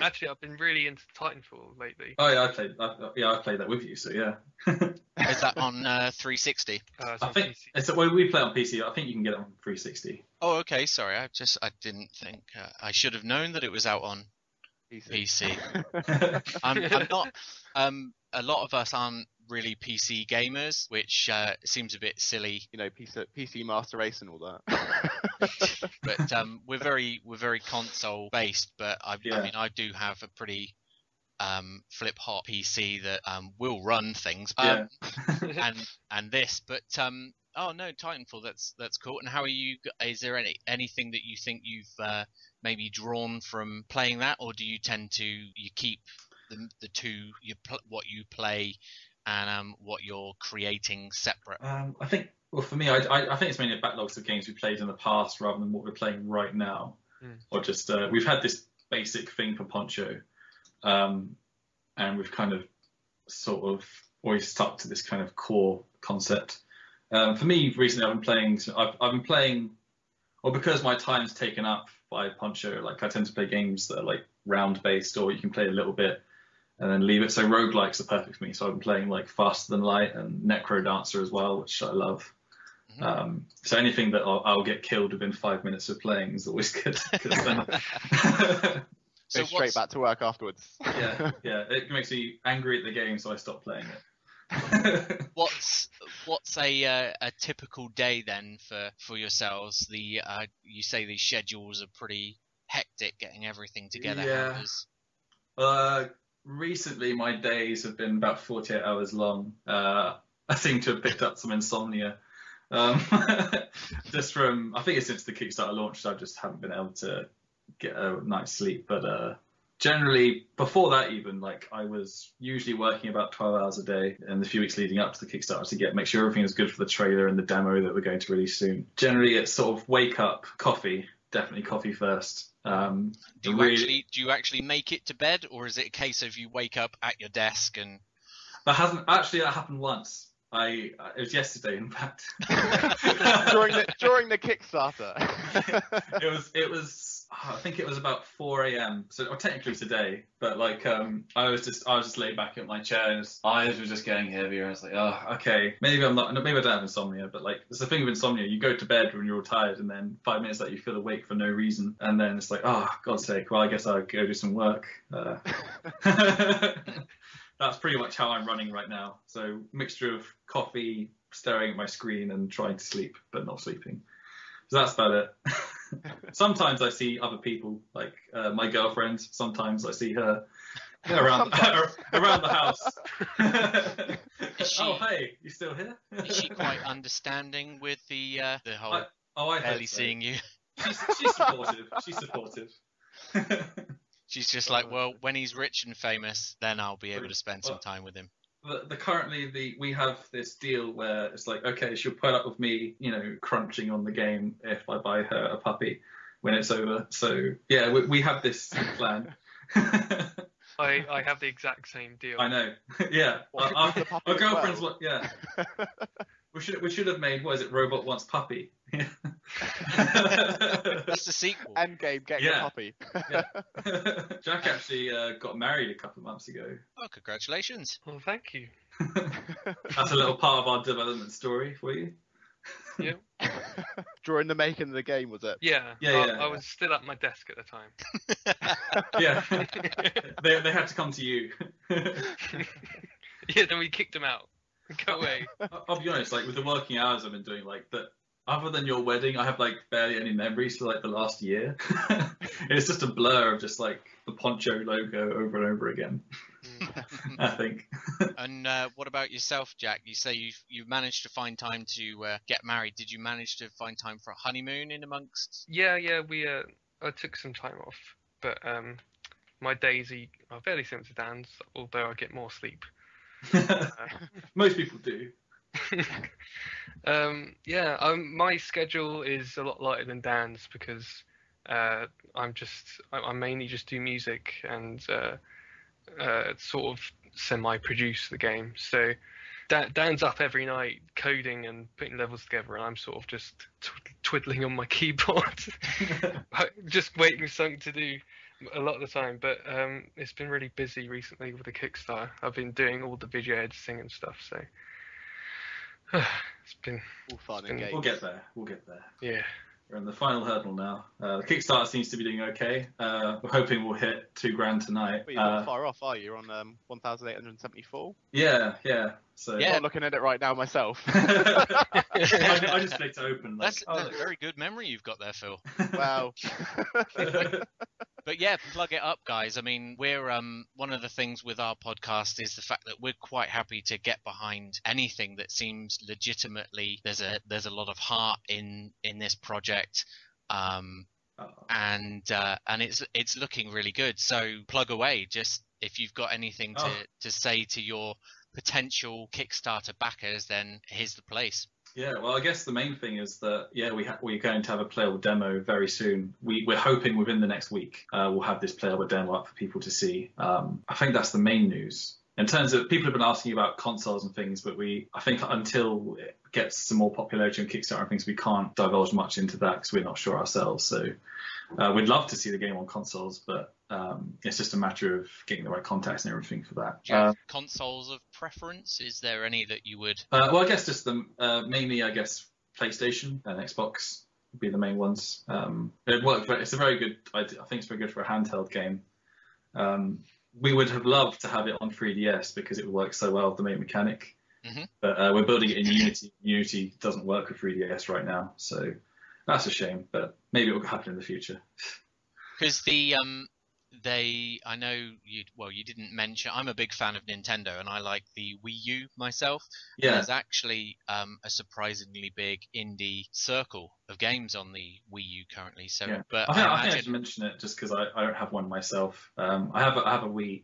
S4: actually I've been really into Titanfall lately.
S3: Oh yeah, I played that with you, so yeah.
S2: Is that on 360?
S4: It's
S3: I
S4: on
S3: think
S4: PC.
S3: when we play on PC, I think you can get it on 360.
S2: Oh, okay. Sorry, I didn't think. I should have known that it was out on PC. I'm not. A lot of us aren't really PC gamers, which seems a bit silly.
S1: PC Master Race and all that.
S2: But we're very console based. But I mean, I do have a pretty flip hot PC that will run things. And this, but oh no, Titanfall. That's cool. And how are you? Is there anything that you think you've maybe drawn from playing that, or do you tend to keep the two what you play and what you're creating separate?
S3: I think, well, for me, I think it's mainly backlogs of games we played in the past rather than what we're playing right now, or just we've had this basic thing for Poncho, and we've kind of sort of always stuck to this kind of core concept. For me, recently I've been playing, or because my time's taken up by Poncho, like I tend to play games that are like round based, or you can play a little bit and then leave it. So roguelikes are perfect for me. So I've been playing like Faster Than Light and Necro Dancer as well, which I love. Mm-hmm. So anything that I'll get killed within 5 minutes of playing is always good.
S1: Go straight back to work afterwards.
S3: Yeah. It makes me angry at the game, so I stop playing it.
S2: What's a typical day then for yourselves? You say these schedules are pretty hectic, getting everything together.
S3: Yeah. Recently, my days have been about 48 hours long. I seem to have picked up some insomnia. Just from, I think it's since the Kickstarter launched, I just haven't been able to get a night's sleep. But generally, before that even, like I was usually working about 12 hours a day in the few weeks leading up to the Kickstarter to make sure everything was good for the trailer and the demo that we're going to release soon. Generally, it's sort of wake up, coffee, definitely coffee first.
S2: Do you actually make it to bed, or is it a case of you wake up at your desk and?
S3: That happened once. It was yesterday, in fact.
S1: during the Kickstarter.
S3: It was. I think it was about 4 a.m. So technically today, but like I was just laid back in my chair and his eyes were just getting heavier. I was like, oh, okay, maybe I don't have insomnia, but like it's the thing with insomnia. You go to bed when you're all tired, and then 5 minutes later you feel awake for no reason, and then it's like, oh, God's sake, well I guess I'll go do some work. That's pretty much how I'm running right now. So mixture of coffee, staring at my screen, and trying to sleep but not sleeping. So that's about it. Sometimes I see other people, like my girlfriend. Sometimes I see her around the house. Oh, hey, you still here?
S2: Is she quite understanding with the whole
S3: I
S2: barely seeing you?
S3: She's supportive. She's supportive.
S2: She's just like, well, when he's rich and famous, then I'll be able to spend some time with him.
S3: We have this deal where it's like, okay, she'll put up with me, crunching on the game if I buy her a puppy, when it's over. So yeah, we have this plan.
S4: I have the exact same deal.
S3: I know. Yeah.
S1: What,
S3: Our
S1: the puppy
S3: our
S1: as
S3: girlfriends.
S1: well?
S3: Yeah. We should have made, what is it? Robot Wants Puppy.
S2: That's the sequel.
S1: Endgame, getting
S3: Yeah.
S1: a puppy.
S3: Yeah. Jack actually got married a couple of months ago.
S2: Oh, congratulations.
S4: Well, thank you.
S3: That's a little part of our development story for you.
S4: Yeah.
S1: During the making of the game, was it?
S4: Yeah.
S3: Yeah,
S4: I was still at my desk at the time.
S3: Yeah. they had to come to you.
S4: Yeah, then we kicked him out. Go away.
S3: I'll be honest, like with the working hours I've been doing, like that. Other than your wedding, I have like barely any memories for like the last year. It's just a blur of just like the Poncho logo over and over again. I think.
S2: And what about yourself, Jack? You say you managed to find time to get married. Did you manage to find time for a honeymoon in amongst?
S4: Yeah, we I took some time off, but my days are fairly similar to Dan's, although I get more sleep.
S3: Most people do.
S4: My schedule is a lot lighter than Dan's because I mainly just do music and sort of semi-produce the game. So Dan's up every night coding and putting levels together, and I'm sort of just twiddling on my keyboard, just waiting for something to do a lot of the time. But it's been really busy recently with the Kickstarter. I've been doing all the video editing and stuff, so it's been
S1: All fun and games.
S3: We'll get there.
S4: yeah.
S3: We're on the final hurdle now. The Kickstarter seems to be doing okay. We're hoping we'll hit $2,000 tonight.
S1: But you're not far off, are you? You're on 1,874.
S3: Yeah. So
S2: Yeah.
S1: I'm not looking at it right now myself.
S3: I just flicked it open. Like,
S2: That's a very good memory you've got there, Phil.
S1: Wow.
S2: But yeah, plug it up, guys. I mean, we're one of the things with our podcast is the fact that we're quite happy to get behind anything that seems legitimately there's a lot of heart in this project, and it's looking really good. So plug away. Just if you've got anything to say to your potential Kickstarter backers, then here's the place.
S3: Yeah, well, I guess the main thing is that, we're going to have a playable demo very soon. We're hoping within the next week we'll have this playable demo up for people to see. I think that's the main news. In terms of, people have been asking about consoles and things, but I think until it gets some more popularity on Kickstarter and things, we can't divulge much into that because we're not sure ourselves. So we'd love to see the game on consoles, but it's just a matter of getting the right contacts and everything for that.
S2: Do you have consoles of preference? Is there any that you would?
S3: Well, I guess just mainly, I guess, PlayStation and Xbox would be the main ones. It worked. It's a very good. I think it's very good for a handheld game. We would have loved to have it on 3DS because it would work so well with the main mechanic.
S2: Mm-hmm.
S3: But we're building it in Unity. Unity doesn't work with 3DS right now, so that's a shame. But maybe it will happen in the future.
S2: Because I know you didn't mention, I'm a big fan of Nintendo and I like the Wii U myself.
S3: Yeah.
S2: There's actually a surprisingly big indie circle of games on the Wii U currently. So,
S3: Yeah.
S2: but
S3: I think I should mention it just because I don't have one myself. I have a Wii,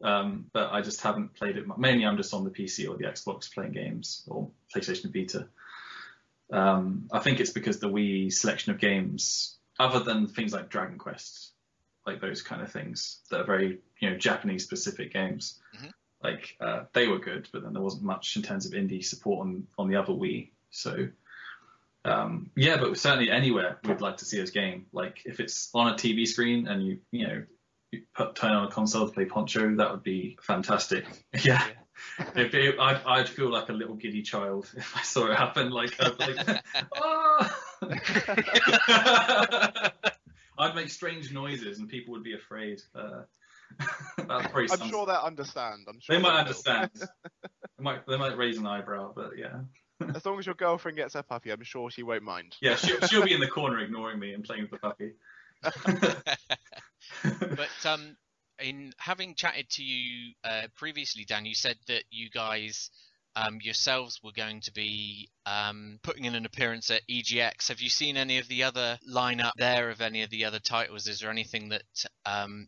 S3: but I just haven't played it. Mainly I'm just on the PC or the Xbox playing games, or PlayStation Vita. I think it's because the Wii selection of games, other than things like Dragon Quest, like those kind of things that are very, Japanese specific games.
S2: Mm-hmm.
S3: Like they were good, but then there wasn't much in terms of indie support on the other Wii. So but certainly anywhere we'd like to see this game. Like if it's on a TV screen and you turn on a console to play Poncho, that would be fantastic. Yeah. I'd feel like a little giddy child if I saw it happen. Like, I'd make strange noises and people would be afraid.
S1: I'm sure they'll understand.
S3: They might understand. They might raise an eyebrow, but yeah.
S1: As long as your girlfriend gets her puppy, I'm sure she won't mind.
S3: Yeah, she'll be in the corner ignoring me and playing with the puppy.
S2: But in having chatted to you previously, Dan, you said that you guys yourselves were going to be putting in an appearance at EGX. Have you seen any of the other lineup there of any of the other titles? Is there anything that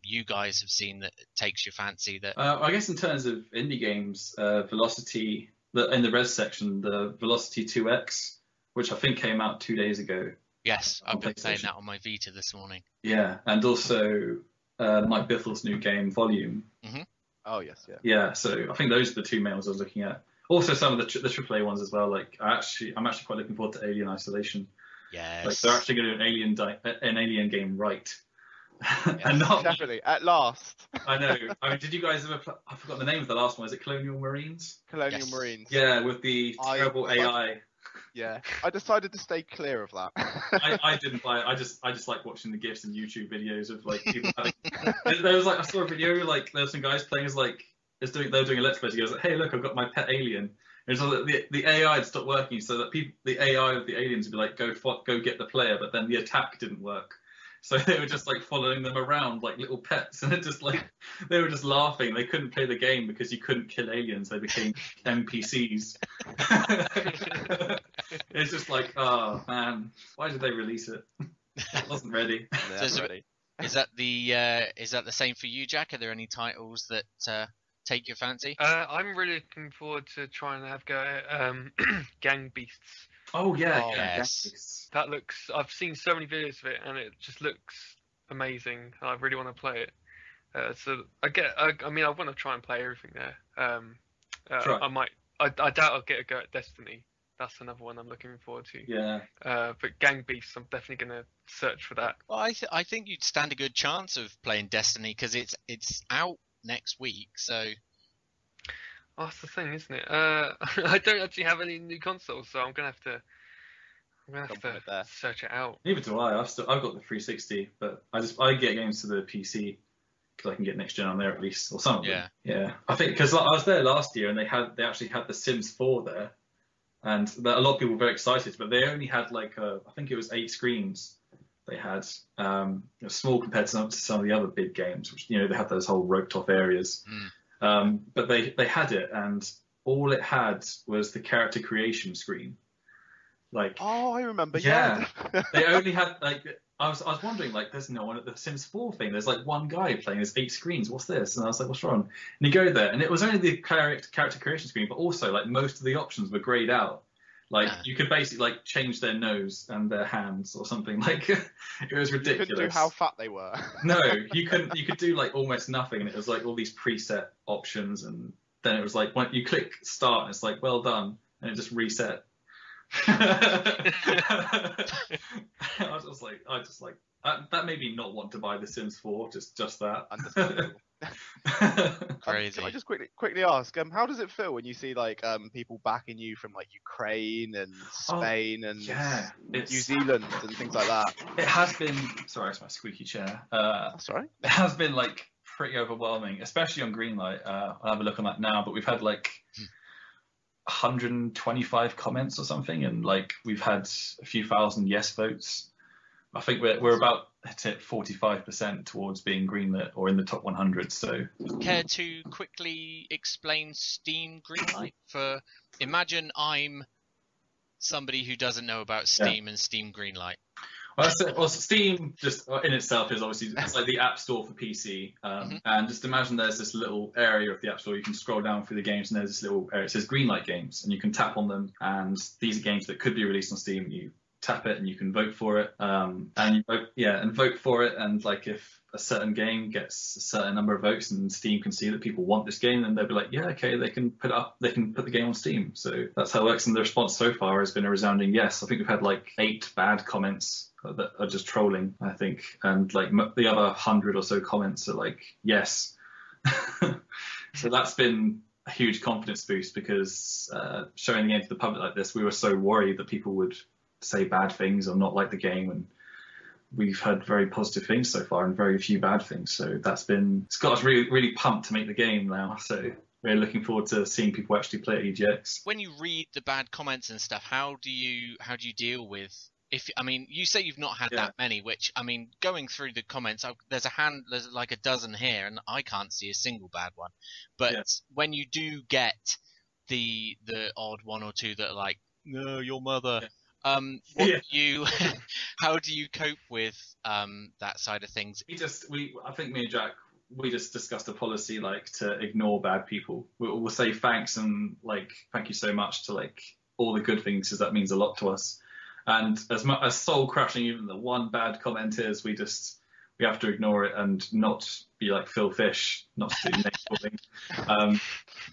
S2: you guys have seen that takes your fancy? That
S3: I guess in terms of indie games, Velocity, in the res section, the Velocity 2X, which I think came out 2 days ago,
S2: Yes,
S3: on
S2: I've been playing
S3: PlayStation.
S2: that on my Vita this morning.
S3: Yeah, and also Mike Biffle's new game, Volume.
S1: Oh yes, yeah.
S3: Yeah, so I think those are the two main ones I was looking at. Also, some of the AAA ones as well. Like, I'm actually quite looking forward to Alien Isolation.
S2: Yes.
S3: Like, they're actually going to do an Alien game right.
S1: Yes,
S3: And not.
S1: definitely. At last.
S3: I know. I mean, did you guys ever? I forgot the name of the last one. Is it Colonial Marines?
S1: Colonial
S2: Yes.
S1: Marines.
S3: Yeah, with the terrible AI.
S1: Yeah, I decided to stay clear of that.
S3: I didn't buy it. I just like watching the GIFs and YouTube videos of like people having. There was like I saw a video like there were some guys playing as like they were doing a let's play. He goes, "Hey, look, I've got my pet alien." And so the AI had stopped working, so that the AI of the aliens would be like, go get the player, but then the attack didn't work. So they were just like following them around like little pets, and it just like they were just laughing. They couldn't play the game because you couldn't kill aliens; they became NPCs. It's just like, oh man, why did they release it? It wasn't ready.
S2: So is that the same for you, Jack? Are there any titles that take your fancy?
S4: I'm really looking forward to trying to have go at Gang Beasts.
S3: Oh yeah,
S1: Oh,
S2: yes.
S4: That looks. I've seen so many videos of it, and it just looks amazing. I really want to play it. So I mean, I want to try and play everything there.
S3: Try.
S4: I might. I doubt I'll get a go at Destiny. That's another one I'm looking forward to.
S3: Yeah.
S4: But Gang Beasts, I'm definitely going to search for that.
S2: Well, I think you'd stand a good chance of playing Destiny because it's out next week. So
S4: Oh, that's the thing, isn't it? I don't actually have any new consoles, so I'm gonna have to search it out.
S3: Neither do I. I've got the 360, but I get games to the PC because I can get next gen on there at least, or some of them. Yeah. I think because I was there last year and they actually had the Sims 4 there, and a lot of people were very excited, but they only had like I think it was 8 screens. They had small compared to some of the other big games, which they had those whole roped off areas. But they had it, and all it had was the character creation screen. Like,
S1: oh, I remember.
S3: Yeah, they only had like I was wondering like, there's no one at the Sims 4 thing. There's like one guy playing. There's 8 screens. What's this? And I was like, what's wrong? And you go there, and it was only the character creation screen, but also like most of the options were grayed out. Like you could basically like change their nose and their hands or something. Like it was ridiculous.
S1: You couldn't do how fat they were.
S3: No, you couldn't. You could do like almost nothing, and it was like all these preset options, and then it was like when you click start, and it's like well done, and it just reset. I just like that made me not want to buy The Sims 4. Just that.
S1: Understandable.
S2: Crazy.
S1: Can I just quickly ask, how does it feel when you see like people backing you from like Ukraine and Spain and New Zealand and things like that?
S3: It has been. Sorry, it's my squeaky chair.
S1: That's all right.
S3: It has been like pretty overwhelming, especially on Greenlight. I'll have a look on that now, but we've had like 125 comments or something, and like we've had a few thousand yes votes. I think we're about at 45% towards being greenlit or in the top 100. So,
S2: care to quickly explain Steam Greenlight? Imagine I'm somebody who doesn't know about Steam and Steam Greenlight.
S3: Well, Steam just in itself is obviously it's like the App Store for PC, and just imagine there's this little area of the App Store. You can scroll down through the games, and there's this little area. It says Greenlight games, and you can tap on them. And these are games that could be released on Steam. You tap it, and you can vote for it, and vote for it. And like if a certain game gets a certain number of votes, and Steam can see that people want this game, then they'll be like, yeah, okay, they can put it up. They can put the game on Steam. So that's how it works. And the response so far has been a resounding yes. I think we've had like 8 bad comments that are just trolling, I think, and like the other 100 or so comments are like yes. So that's been a huge confidence boost because showing the game to the public like this, we were so worried that people would say bad things or not like the game, and we've had very positive things so far and very few bad things. So it's got us really, really pumped to make the game now. So we're looking forward to seeing people actually play at EGX.
S2: When you read the bad comments and stuff, how do you deal with? You say you've not had that many, which, going through the comments, there's like a dozen here, and I can't see a single bad one. But when you do get the odd one or two that are like, no, your mother, how do you cope with that side of things?
S3: I think me and Jack, we just discussed a policy like to ignore bad people. We'll say thanks and like thank you so much to like all the good things because that means a lot to us. And as soul crushing even the one bad comment is, we have to ignore it and not be like Phil Fish, not to do name calling.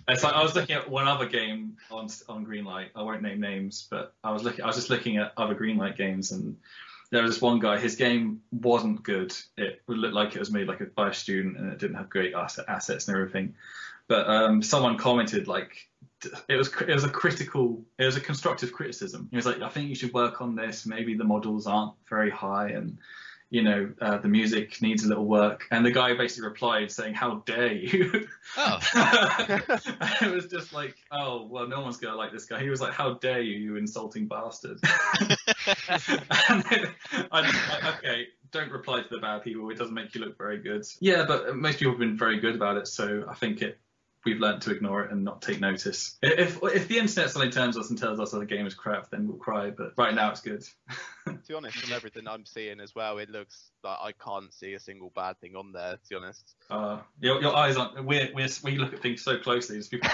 S3: It's like I was looking at one other game on Greenlight. I won't name names, but I was just looking at other Greenlight games, and there was this one guy. His game wasn't good. It looked like it was made by a student, and it didn't have great assets and everything. But someone commented like it was a constructive criticism. He was like, I think you should work on this. Maybe the models aren't very high, and the music needs a little work. And the guy basically replied saying, "How dare you?"
S2: Oh.
S3: It was just like, oh, well, no one's going to like this guy. He was like, "How dare you, you insulting bastard." And then I just like, okay, don't reply to the bad people. It doesn't make you look very good. Yeah, but most people have been very good about it. So I think we've learned to ignore it and not take notice. If the internet suddenly turns us and tells us that the game is crap, then we'll cry. But right now it's good.
S1: To be honest, from everything I'm seeing as well, it looks like I can't see a single bad thing on there. To be honest,
S3: your eyes aren't. We look at things so closely. As people,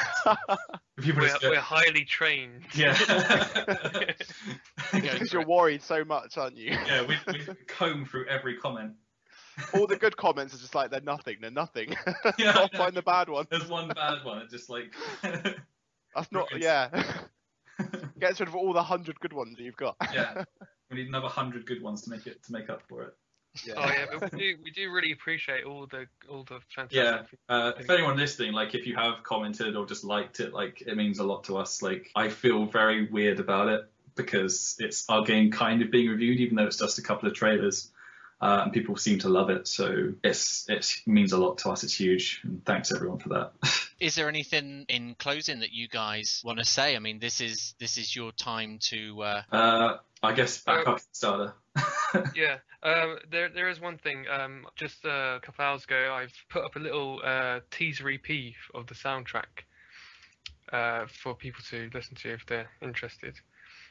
S4: we're highly trained.
S3: Yeah.
S1: Because you're worried so much, aren't you?
S3: Yeah, we comb through every comment.
S1: All the good comments are just like they're nothing.
S3: Yeah,
S1: I'll find the bad one.
S3: There's one bad one. It's just like
S1: that's not. Yeah. Gets rid of all the 100 good ones that you've got.
S3: Yeah. We need another 100 good ones to make up for it.
S4: Yeah. Oh yeah, but we do really appreciate all the fantastic.
S3: Yeah. If anyone listening, like if you have commented or just liked it, like it means a lot to us. Like I feel very weird about it because it's our game kind of being reviewed, even though it's just a couple of trailers. And people seem to love it, so it means a lot to us. It's huge, and thanks everyone for that.
S2: Is there anything in closing that you guys want to say? I mean, this is your time to.
S3: I guess back up Kickstarter.
S4: Yeah, there is one thing. Just a couple hours ago, I've put up a little teaser EP of the soundtrack for people to listen to if they're interested.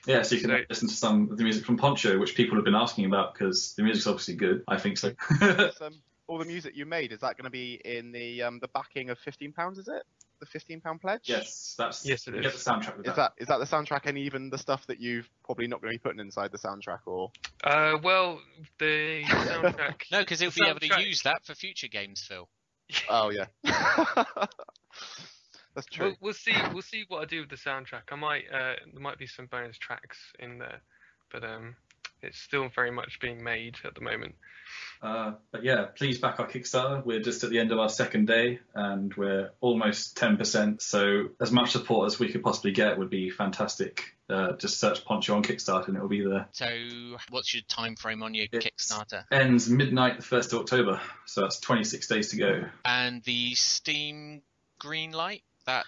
S3: Yeah, so you can listen to some of the music from Poncho, which people have been asking about because the music's obviously good. I think so.
S1: All the music you made, is that going to be in the backing of £15? Is it the £15 pledge?
S3: Yes,
S4: yes, it is.
S3: Get the soundtrack with
S1: Is that the soundtrack and even the stuff that you've probably not going to be putting inside the soundtrack, or?
S4: Well, the soundtrack.
S2: No, because he'll be able to use that for future games, Phil.
S1: Oh yeah. That's true.
S4: We'll see what I do with the soundtrack. I might there might be some bonus tracks in there, but it's still very much being made at the moment.
S3: But yeah, please back our Kickstarter. We're just at the end of our second day, and we're almost 10%. So as much support as we could possibly get would be fantastic. Just search Poncho on Kickstarter, and it will be there.
S2: So what's your time frame on your Kickstarter?
S3: Ends midnight the 1st of October, so that's 26 days to go.
S2: And the Steam Greenlight?
S3: That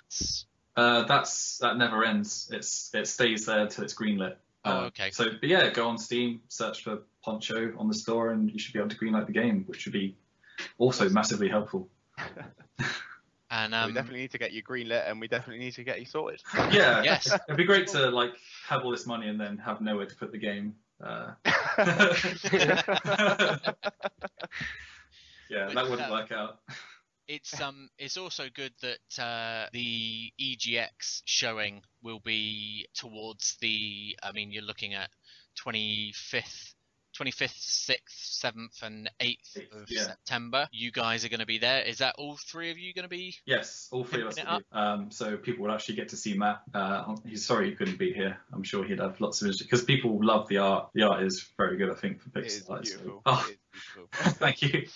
S3: never ends. It stays there until it's greenlit.
S2: Okay.
S3: So, but yeah, go on Steam, search for Poncho on the store, and you should be able to greenlight the game, which would be also massively helpful.
S2: And
S1: we definitely need to get you greenlit, and we definitely need to get you sorted.
S3: Yeah.
S2: Yes.
S3: It'd be great to like have all this money and then have nowhere to put the game. Yeah, that wouldn't work out.
S2: It's also good that the EGX showing will be towards the. I mean, you're looking at 25th, 6th, 7th, and 8th of September. You guys are going to be there. Is that all three of you going to be?
S3: Yes, all three of us will be. So people will actually get to see Matt. He's sorry he couldn't be here. I'm sure he'd have lots of interest because people love the art. The art is very good, I think, for pixel art.
S1: Beautiful.
S3: Oh,
S1: it is beautiful.
S3: Thank you.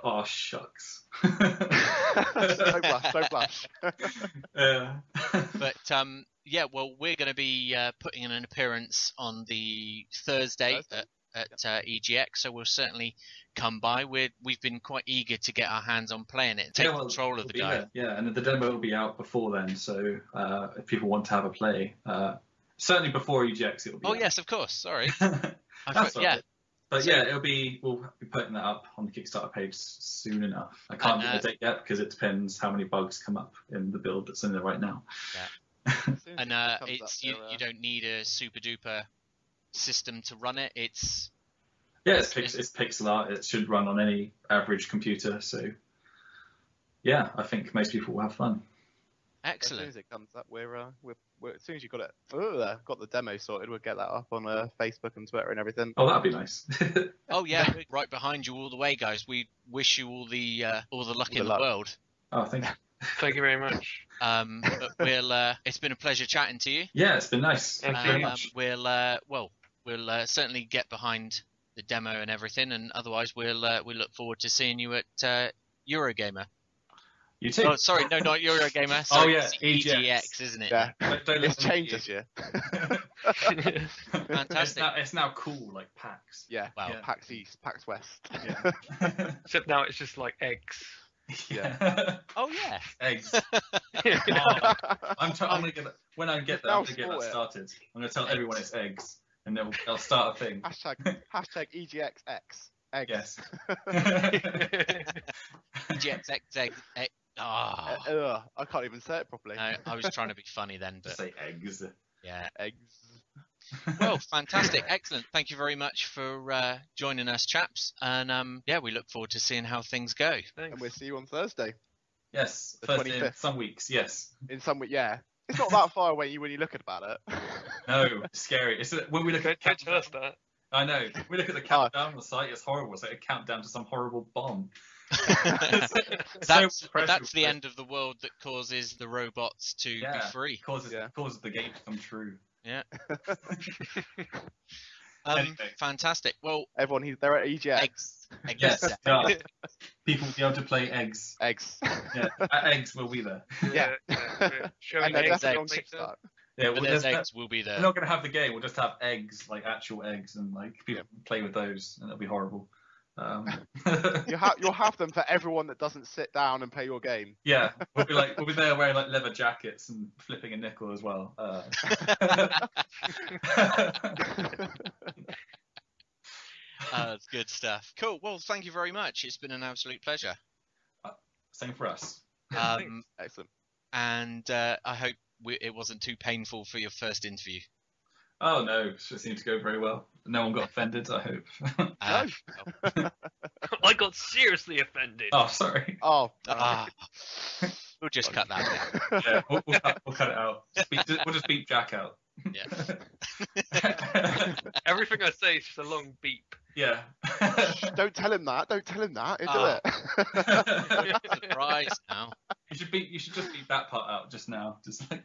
S3: Oh shucks.
S1: Don't blush.
S2: But yeah, well, we're going to be putting in an appearance on the Thursday at EGX, so we'll certainly come by. We've been quite eager to get our hands on playing it and take control of the game.
S3: Yeah, and the demo will be out before then, so if people want to have a play, certainly before EGX it will be.
S2: Oh
S3: out.
S2: Yes, of course. Sorry.
S3: Yeah. But yeah, we'll be putting that up on the Kickstarter page soon enough. I can't give a date yet because it depends how many bugs come up in the build that's in there right now.
S2: Yeah. And you don't need a super duper system to run it. It's pixel art. It should run on any average computer. So yeah, I think most people will have fun.
S1: As soon
S2: Excellent.
S1: as it comes up, we're as soon as you got it, got the demo sorted, we'll get that up on Facebook and Twitter and everything.
S3: Oh, that'd be nice.
S2: Oh yeah, we're right behind you all the way, guys. We wish you all the luck in the
S1: luck.
S2: world.
S3: Oh, thank you.
S4: Thank you very much.
S2: But it's been a pleasure chatting to you.
S3: Yeah, it's been nice.
S4: Thank
S3: Thank
S4: you
S3: you very
S2: And
S3: much.
S2: we'll certainly get behind the demo and everything, and otherwise we look forward to seeing you at Eurogamer.
S3: You too.
S2: Oh, sorry, no, not Eurogamer.
S3: Oh,
S2: Sorry,
S3: yeah,
S2: it's
S3: EGX.
S2: EGX, isn't it?
S1: Yeah,
S3: Don't
S1: it's
S3: listen to
S1: changed
S3: you.
S1: this year.
S2: Fantastic.
S3: It's now cool, like PAX.
S1: Yeah,
S2: Wow.
S3: Yeah.
S1: PAX East, PAX West.
S3: Yeah.
S4: Except now it's just like eggs.
S3: Yeah.
S2: Oh yeah.
S3: Eggs. Oh, I'm gonna get when I get there.
S1: Now
S3: I'm gonna get that
S1: sport it.
S3: started. I'm gonna tell everyone it's eggs, and they'll start a thing.
S1: Hashtag EGXX. Eggs.
S3: Yes.
S2: EGX. Ah.
S1: I can't even say it properly.
S2: No, I was trying to be funny then,
S3: Just
S2: but
S3: say eggs.
S2: yeah.
S1: Eggs.
S2: Well, fantastic, excellent. Thank you very much for joining us, chaps. And yeah, we look forward to seeing how things go.
S4: Thanks.
S1: And we'll see you on Thursday.
S3: Yes.
S1: The
S3: First in
S1: 25th.
S3: some weeks. Yes.
S1: In some way, yeah. It's not that far away when you look about it.
S3: No, it's scary. It's when we look at
S4: Don't tell us that.
S3: I know. We look at the countdown on the site. It's horrible. It's like a countdown to some horrible bomb.
S2: That's the end of the world that causes the robots to be free.
S3: Causes the game to come true.
S2: Yeah.
S3: Anyway.
S2: Fantastic. Well,
S1: Everyone, they're at EGX.
S2: eggs.
S3: Yes. Yeah. People will be able to play eggs.
S1: Eggs.
S3: Yeah. At eggs will be there.
S1: Yeah.
S4: Showing
S1: And they're
S2: eggs,
S1: definitely on
S2: eggs.
S1: Kickstarter.
S3: Yeah.
S2: But
S3: We'll
S2: there's
S3: just,
S2: eggs will be
S3: we're
S2: there.
S3: not going to have the game. We'll just have eggs, like actual eggs, and like people play with those, and it'll be horrible.
S1: You'll have them for everyone that doesn't sit down and play your game.
S3: Yeah, we'll be there wearing like leather jackets and flipping a nickel as well.
S2: It's good stuff. Cool. Well, thank you very much. It's been an absolute pleasure.
S3: Same for us.
S1: Excellent.
S2: And I hope it wasn't too painful for your first interview.
S3: Oh no, it seemed to go very well. No one got offended, I hope.
S4: I got seriously offended.
S3: Oh, sorry.
S1: Oh.
S2: We'll just cut that out.
S3: Yeah, we'll cut it out. We'll just beep Jack out.
S2: Yeah.
S4: Everything I say is just a long beep.
S3: Yeah.
S1: Don't tell him that. Don't tell him that. He'll do
S2: Ah.
S1: it.
S2: Surprise now.
S3: You should just beep that part out just now. Just like.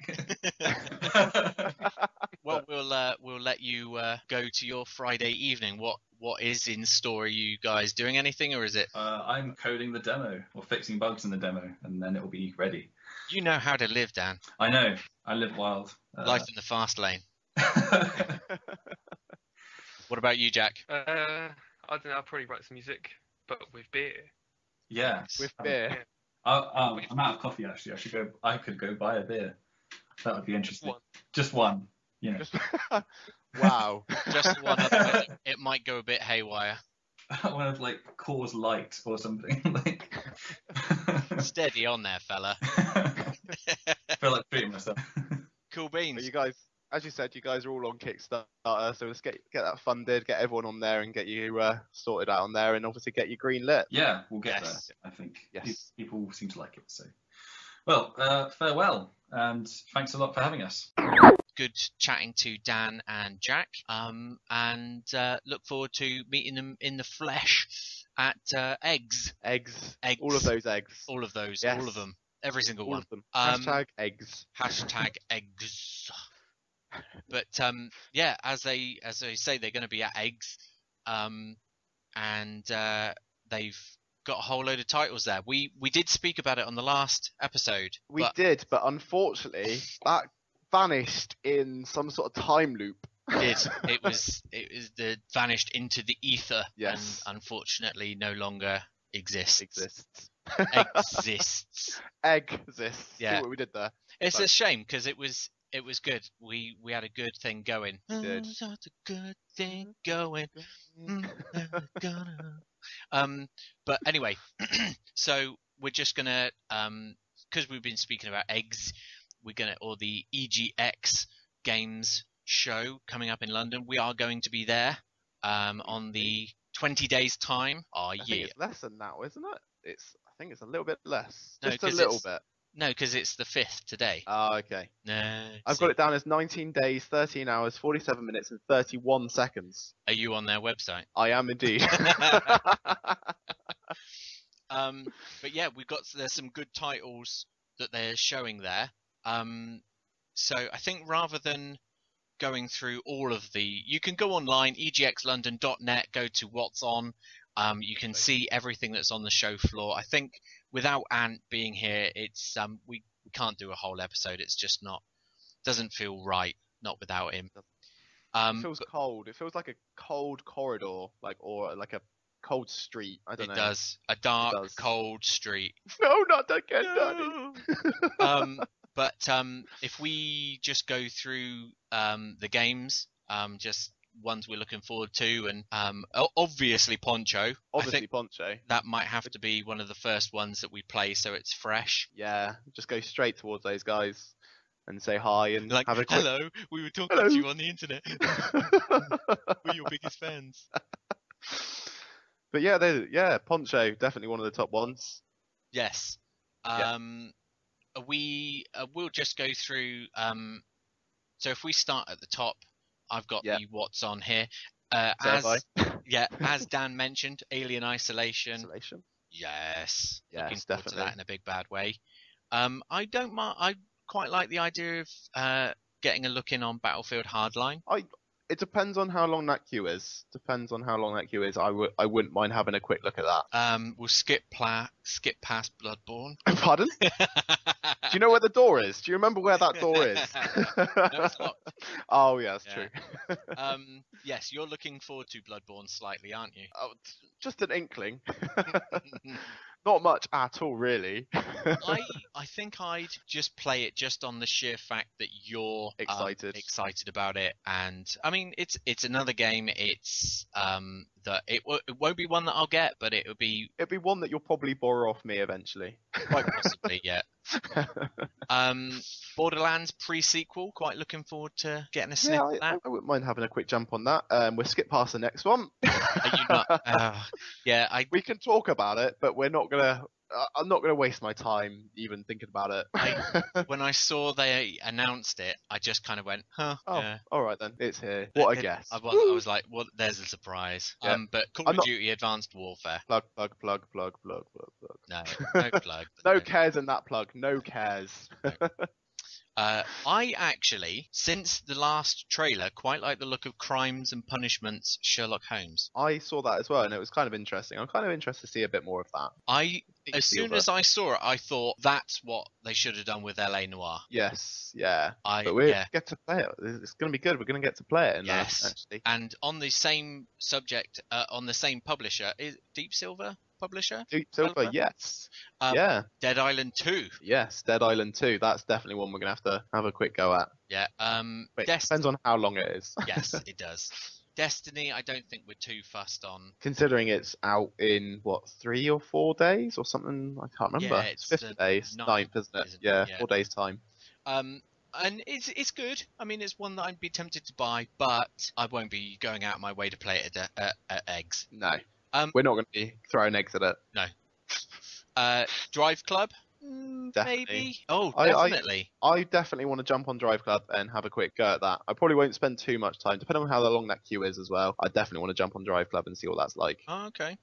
S2: Well, we'll let you go to your Friday evening. What is in store? Are you guys doing anything, or is it?
S3: I'm coding the demo or fixing bugs in the demo, and then it'll be ready.
S2: You know how to live, Dan.
S3: I know. I live wild.
S2: Life in the fast lane. What about you, Jack?
S4: I don't know. I'll probably write some music, but with beer.
S3: Yeah.
S1: With beer.
S3: I'm out of coffee actually. I could go buy a beer. That would be interesting.
S4: One.
S3: Just one. You know.
S1: Just... Wow.
S2: Just one other. It might go a bit haywire.
S3: I want to like Coors Light or something. Like.
S2: Steady on there, fella.
S3: I feel like treating myself.
S2: Cool
S1: But
S2: beans.
S1: you guys, as you said, you guys are all on Kickstarter, so let's get that funded, get everyone on there, and get you sorted out on there, and obviously get you green lit.
S3: Yeah, we'll get
S2: Yes.
S3: there. I think.
S1: Yes.
S3: People seem to like it. So, well, farewell, and thanks a lot for having us.
S2: Good chatting to Dan and Jack. And look forward to meeting them in the flesh at Eggs.
S1: Eggs.
S2: Eggs.
S1: All of those eggs.
S2: All of those.
S1: Yes.
S2: All of them. Every single
S1: All
S2: one.
S1: of them.
S2: Um,
S1: Eggs.
S2: Hashtag eggs. But yeah, as they say, they're going to be at Eggs, and they've got a whole load of titles there. We did speak about it on the last episode.
S1: We
S2: but
S1: did, but unfortunately, that vanished in some sort of time loop.
S2: it was vanished into the ether,
S1: Yes.
S2: and unfortunately no longer exists.
S1: Exists.
S2: Exists.
S1: Exists.
S2: Yeah.
S1: See what we did there?
S2: It's
S1: But-
S2: a shame because it was good. We had a good thing going.
S1: We did.
S2: Such a good thing going. But anyway, so we're just gonna because we've been speaking about eggs, or the EGX Games show coming up in London. We are going to be there on the 20 days time. Oh
S1: I think
S2: yeah.
S1: it's less than that, isn't it? I think it's a little bit less.
S2: No,
S1: Just a
S2: 'cause
S1: little
S2: it's-
S1: bit.
S2: No, because it's the 5th today.
S1: Oh, okay.
S2: No.
S1: I've got it down as 19 days, 13 hours, 47 minutes, and 31 seconds.
S2: Are you on their website?
S1: I am indeed.
S2: But yeah, there's some good titles that they're showing there. So I think rather than going through all of you can go online, egxlondon.net, go to what's on. You can see everything that's on the show floor. I think without Ant being here, it's we can't do a whole episode. It's just doesn't feel right, not without him.
S1: It feels cold. It feels like a cold corridor, or like a cold street. I don't know.
S2: It does. A dark, cold street.
S1: No, not again, Daddy.
S2: But if we just go through the games, just ones we're looking forward to, and obviously Poncho.
S1: Obviously
S2: I think
S1: Poncho.
S2: That might have to be one of the first ones that we play, so it's fresh.
S1: Yeah, just go straight towards those guys and say hi and have a quick...
S2: Hello, we were talking to you on the internet. We're your biggest fans.
S1: But yeah, Poncho, definitely one of the top ones.
S2: Yes. We'll just go through. So if we start at the top, I've got the what's on here. As Dan mentioned, Alien Isolation. Yes, looking forward
S1: definitely
S2: to that in a big bad way. I don't mind. I quite like the idea of getting a look in on Battlefield Hardline.
S1: It depends on how long that queue is. I wouldn't mind having a quick look at that.
S2: We'll skip past Bloodborne.
S1: Pardon? Do you know where the door is? Do you remember where that door is?
S2: No, it's locked.
S1: Oh, yeah, that's true.
S2: Yes, you're looking forward to Bloodborne slightly, aren't you?
S1: Oh, just an inkling. Not much at all, really.
S2: I think I'd just play it just on the sheer fact that you're excited about it, and I mean it's another game. It's it won't be one that I'll get, but it'll be
S1: one that you'll probably borrow off me eventually.
S2: Quite possibly, yeah. Borderlands pre-sequel. Quite looking forward to getting a sniff at that.
S1: I wouldn't mind having a quick jump on that. We'll skip past the next one.
S2: Are you not? We
S1: can talk about it, but we're not gonna. I'm not gonna waste my time even thinking about it.
S2: When I saw they announced it, I just kind of went, "Huh."
S1: Oh,
S2: yeah.
S1: All right then, it's here. What a guess.
S2: I was like, "Well, there's a surprise."
S1: Yeah.
S2: But Call of Duty Advanced Warfare.
S1: Plug.
S2: No plug.
S1: No cares in that plug. No cares.
S2: No. I actually, since the last trailer, quite like the look of Crimes and Punishments Sherlock Holmes.
S1: I saw that as well, and it was kind of interesting. I'm kind of interested to see a bit more of that.
S2: As soon as I saw it, I thought that's what they should have done with LA Noire.
S1: Yes, yeah. But we get to play it. It's going to be good. We're going to get to play it. Actually.
S2: And on the same subject, on the same publisher, is Deep Silver publisher?
S1: Deep Silver, yes.
S2: Dead Island 2.
S1: Yes, Dead Island 2. That's definitely one we're going to have a quick go at.
S2: Yeah.
S1: But it depends on how long it is.
S2: Yes, it does. Destiny, I don't think we're too fussed on.
S1: Considering it's out in, 3 or 4 days or something? I can't remember.
S2: Yeah,
S1: it's 5th days, 9th, isn't it? Yeah, 4 days' time.
S2: And it's good. I mean, it's one that I'd be tempted to buy, but I won't be going out of my way to play it at eggs.
S1: No. We're not going to be throwing eggs at it.
S2: No. Drive Club?
S1: Definitely.
S2: Maybe. Oh, definitely.
S1: I definitely want to jump on Drive Club and have a quick go at that. I probably won't spend too much time, depending on how long that queue is as well. I definitely want to jump on Drive Club and see what that's like.
S2: Oh, okay.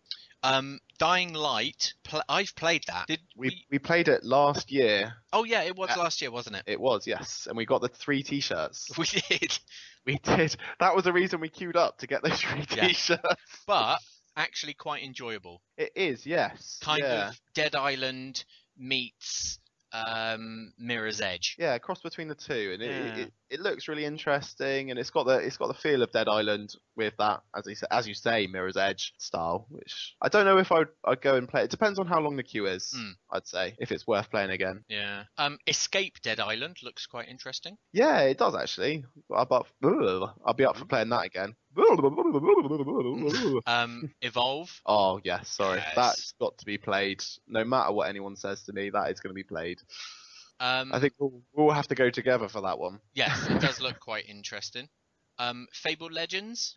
S2: Dying Light. I've played that.
S1: We played it last year.
S2: Oh yeah, it was last year, wasn't it?
S1: It was, yes. And we got the 3 t-shirts.
S2: We did.
S1: We did. That was the reason we queued up, to get those 3 t-shirts.
S2: But actually quite enjoyable.
S1: It is, yes.
S2: Kind of Dead Island meets Mirror's Edge.
S1: Yeah, cross between the two, and it looks really interesting, and it's got the feel of Dead Island with that, as you say, Mirror's Edge style. Which I don't know if I'd go and play. It depends on how long the queue is. I'd say if it's worth playing again.
S2: Yeah. Escape Dead Island looks quite interesting.
S1: Yeah, it does actually. I'll be up for playing that again.
S2: Evolve.
S1: Oh yes, sorry.
S2: Yes.
S1: That's got to be played. No matter what anyone says to me, that is going to be played. I think we'll have to go together for that one.
S2: Yes, it does look quite interesting. Fable Legends.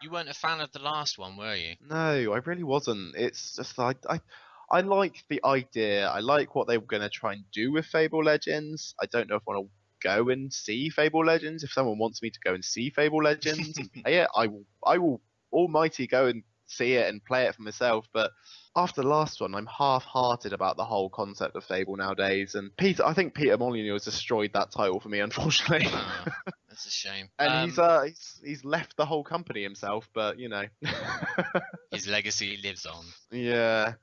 S2: You weren't a fan of the last one, were you?
S1: No, I really wasn't. It's just I like the idea. I like what they were going to try and do with Fable Legends. I don't know if I want to go and see Fable Legends. If someone wants me to go and see Fable Legends and play it, I will almighty go and see it and play it for myself. But after the last one, I'm half-hearted about the whole concept of Fable nowadays. And I think Peter Molyneux has destroyed that title for me, unfortunately.
S2: Oh, that's a shame.
S1: And he's left the whole company himself, but you know.
S2: His legacy lives on.
S1: Yeah.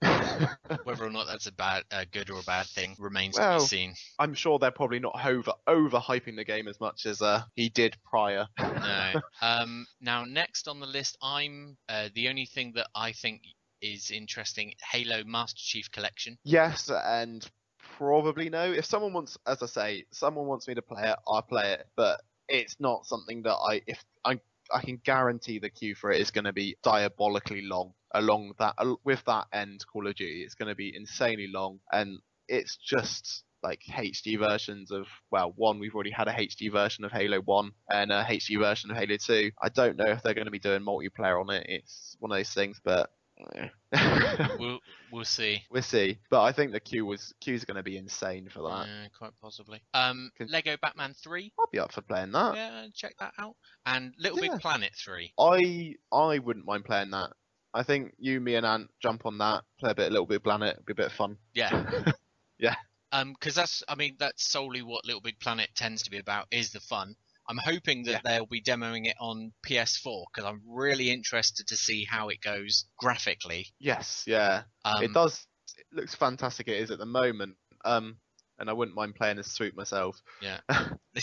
S2: Whether or not that's a good or a bad thing remains to
S1: Well,
S2: be seen.
S1: I'm sure they're probably not overhyping the game as much as he did prior.
S2: No. Now, next on the list, I'm the only thing that I think is interesting: Halo Master Chief Collection.
S1: Yes, and probably no. If someone wants, as I say, someone wants me to play it, I'll play it. But it's not something that I can guarantee the queue for it is going to be diabolically long. With that end Call of Duty, it's going to be insanely long, and it's just like HD versions of, well, one, we've already had a HD version of Halo 1 and a HD version of Halo 2. I don't know if they're going to be doing multiplayer on it. It's one of those things, but
S2: We'll see.
S1: We'll see. But I think the queue's going to be insane for that.
S2: Quite possibly. Lego Batman 3.
S1: I'll be up for playing that.
S2: Yeah, check that out. And Little Big Planet 3.
S1: I wouldn't mind playing that. I think you, me, and Ant jump on that, play a Little Big Planet, it'd be a bit of fun.
S2: Yeah.
S1: Yeah.
S2: Because that's solely what Little Big Planet tends to be about, is the fun. I'm hoping that they'll be demoing it on PS4 because I'm really interested to see how it goes graphically.
S1: Yes, yeah. It does. It looks fantastic. It is at the moment. And I wouldn't mind playing as Swoop myself.
S2: Yeah.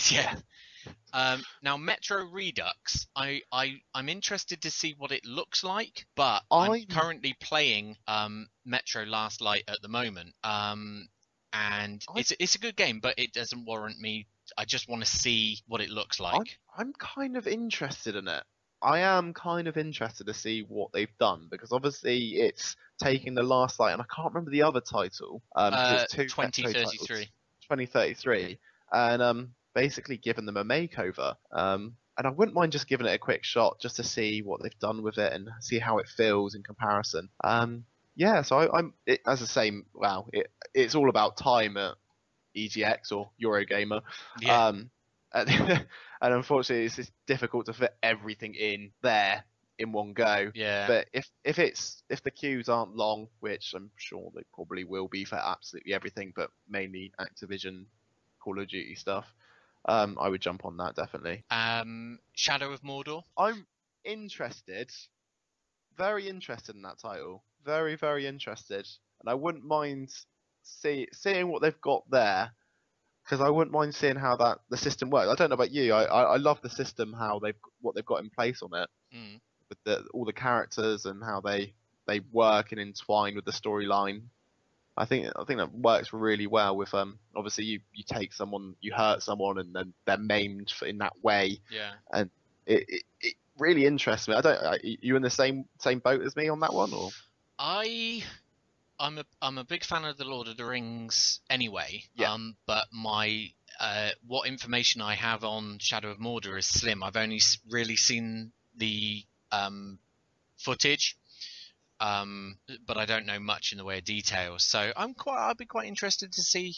S2: Yeah. Now, Metro Redux, I'm interested to see what it looks like, but I'm currently playing Metro Last Light at the moment. And it's a good game, but it doesn't warrant me. I just want to see what it looks like.
S1: I'm kind of interested in it. I am kind of interested to see what they've done, because obviously it's taking the Last Light, and I can't remember the other title. It's
S2: 2033.
S1: 2033, and basically given them a makeover. And I wouldn't mind just giving it a quick shot just to see what they've done with it and see how it feels in comparison. Yeah, so as I say, wow, it's all about time at EGX or Eurogamer.
S2: Yeah.
S1: And unfortunately, it's just difficult to fit everything in there in one go.
S2: Yeah.
S1: But if the queues aren't long, which I'm sure they probably will be for absolutely everything, but mainly Activision Call of Duty stuff, I would jump on that definitely.
S2: Shadow of Mordor.
S1: I'm interested, very interested in that title. Very, very interested, and I wouldn't mind seeing what they've got there, because I wouldn't mind seeing how the system works. I don't know about you. I love the system, what they've got in place on it, with all the characters and how they work and entwine with the storyline. I think that works really well with obviously you take someone, you hurt someone, and then they're maimed in that way.
S2: Yeah.
S1: And it really interests me. You in the same boat as me on that one, or?
S2: I'm a big fan of the Lord of the Rings anyway.
S1: Yeah.
S2: But my what information I have on Shadow of Mordor is slim. I've only really seen the footage, but I don't know much in the way of details. So I'd be quite interested to see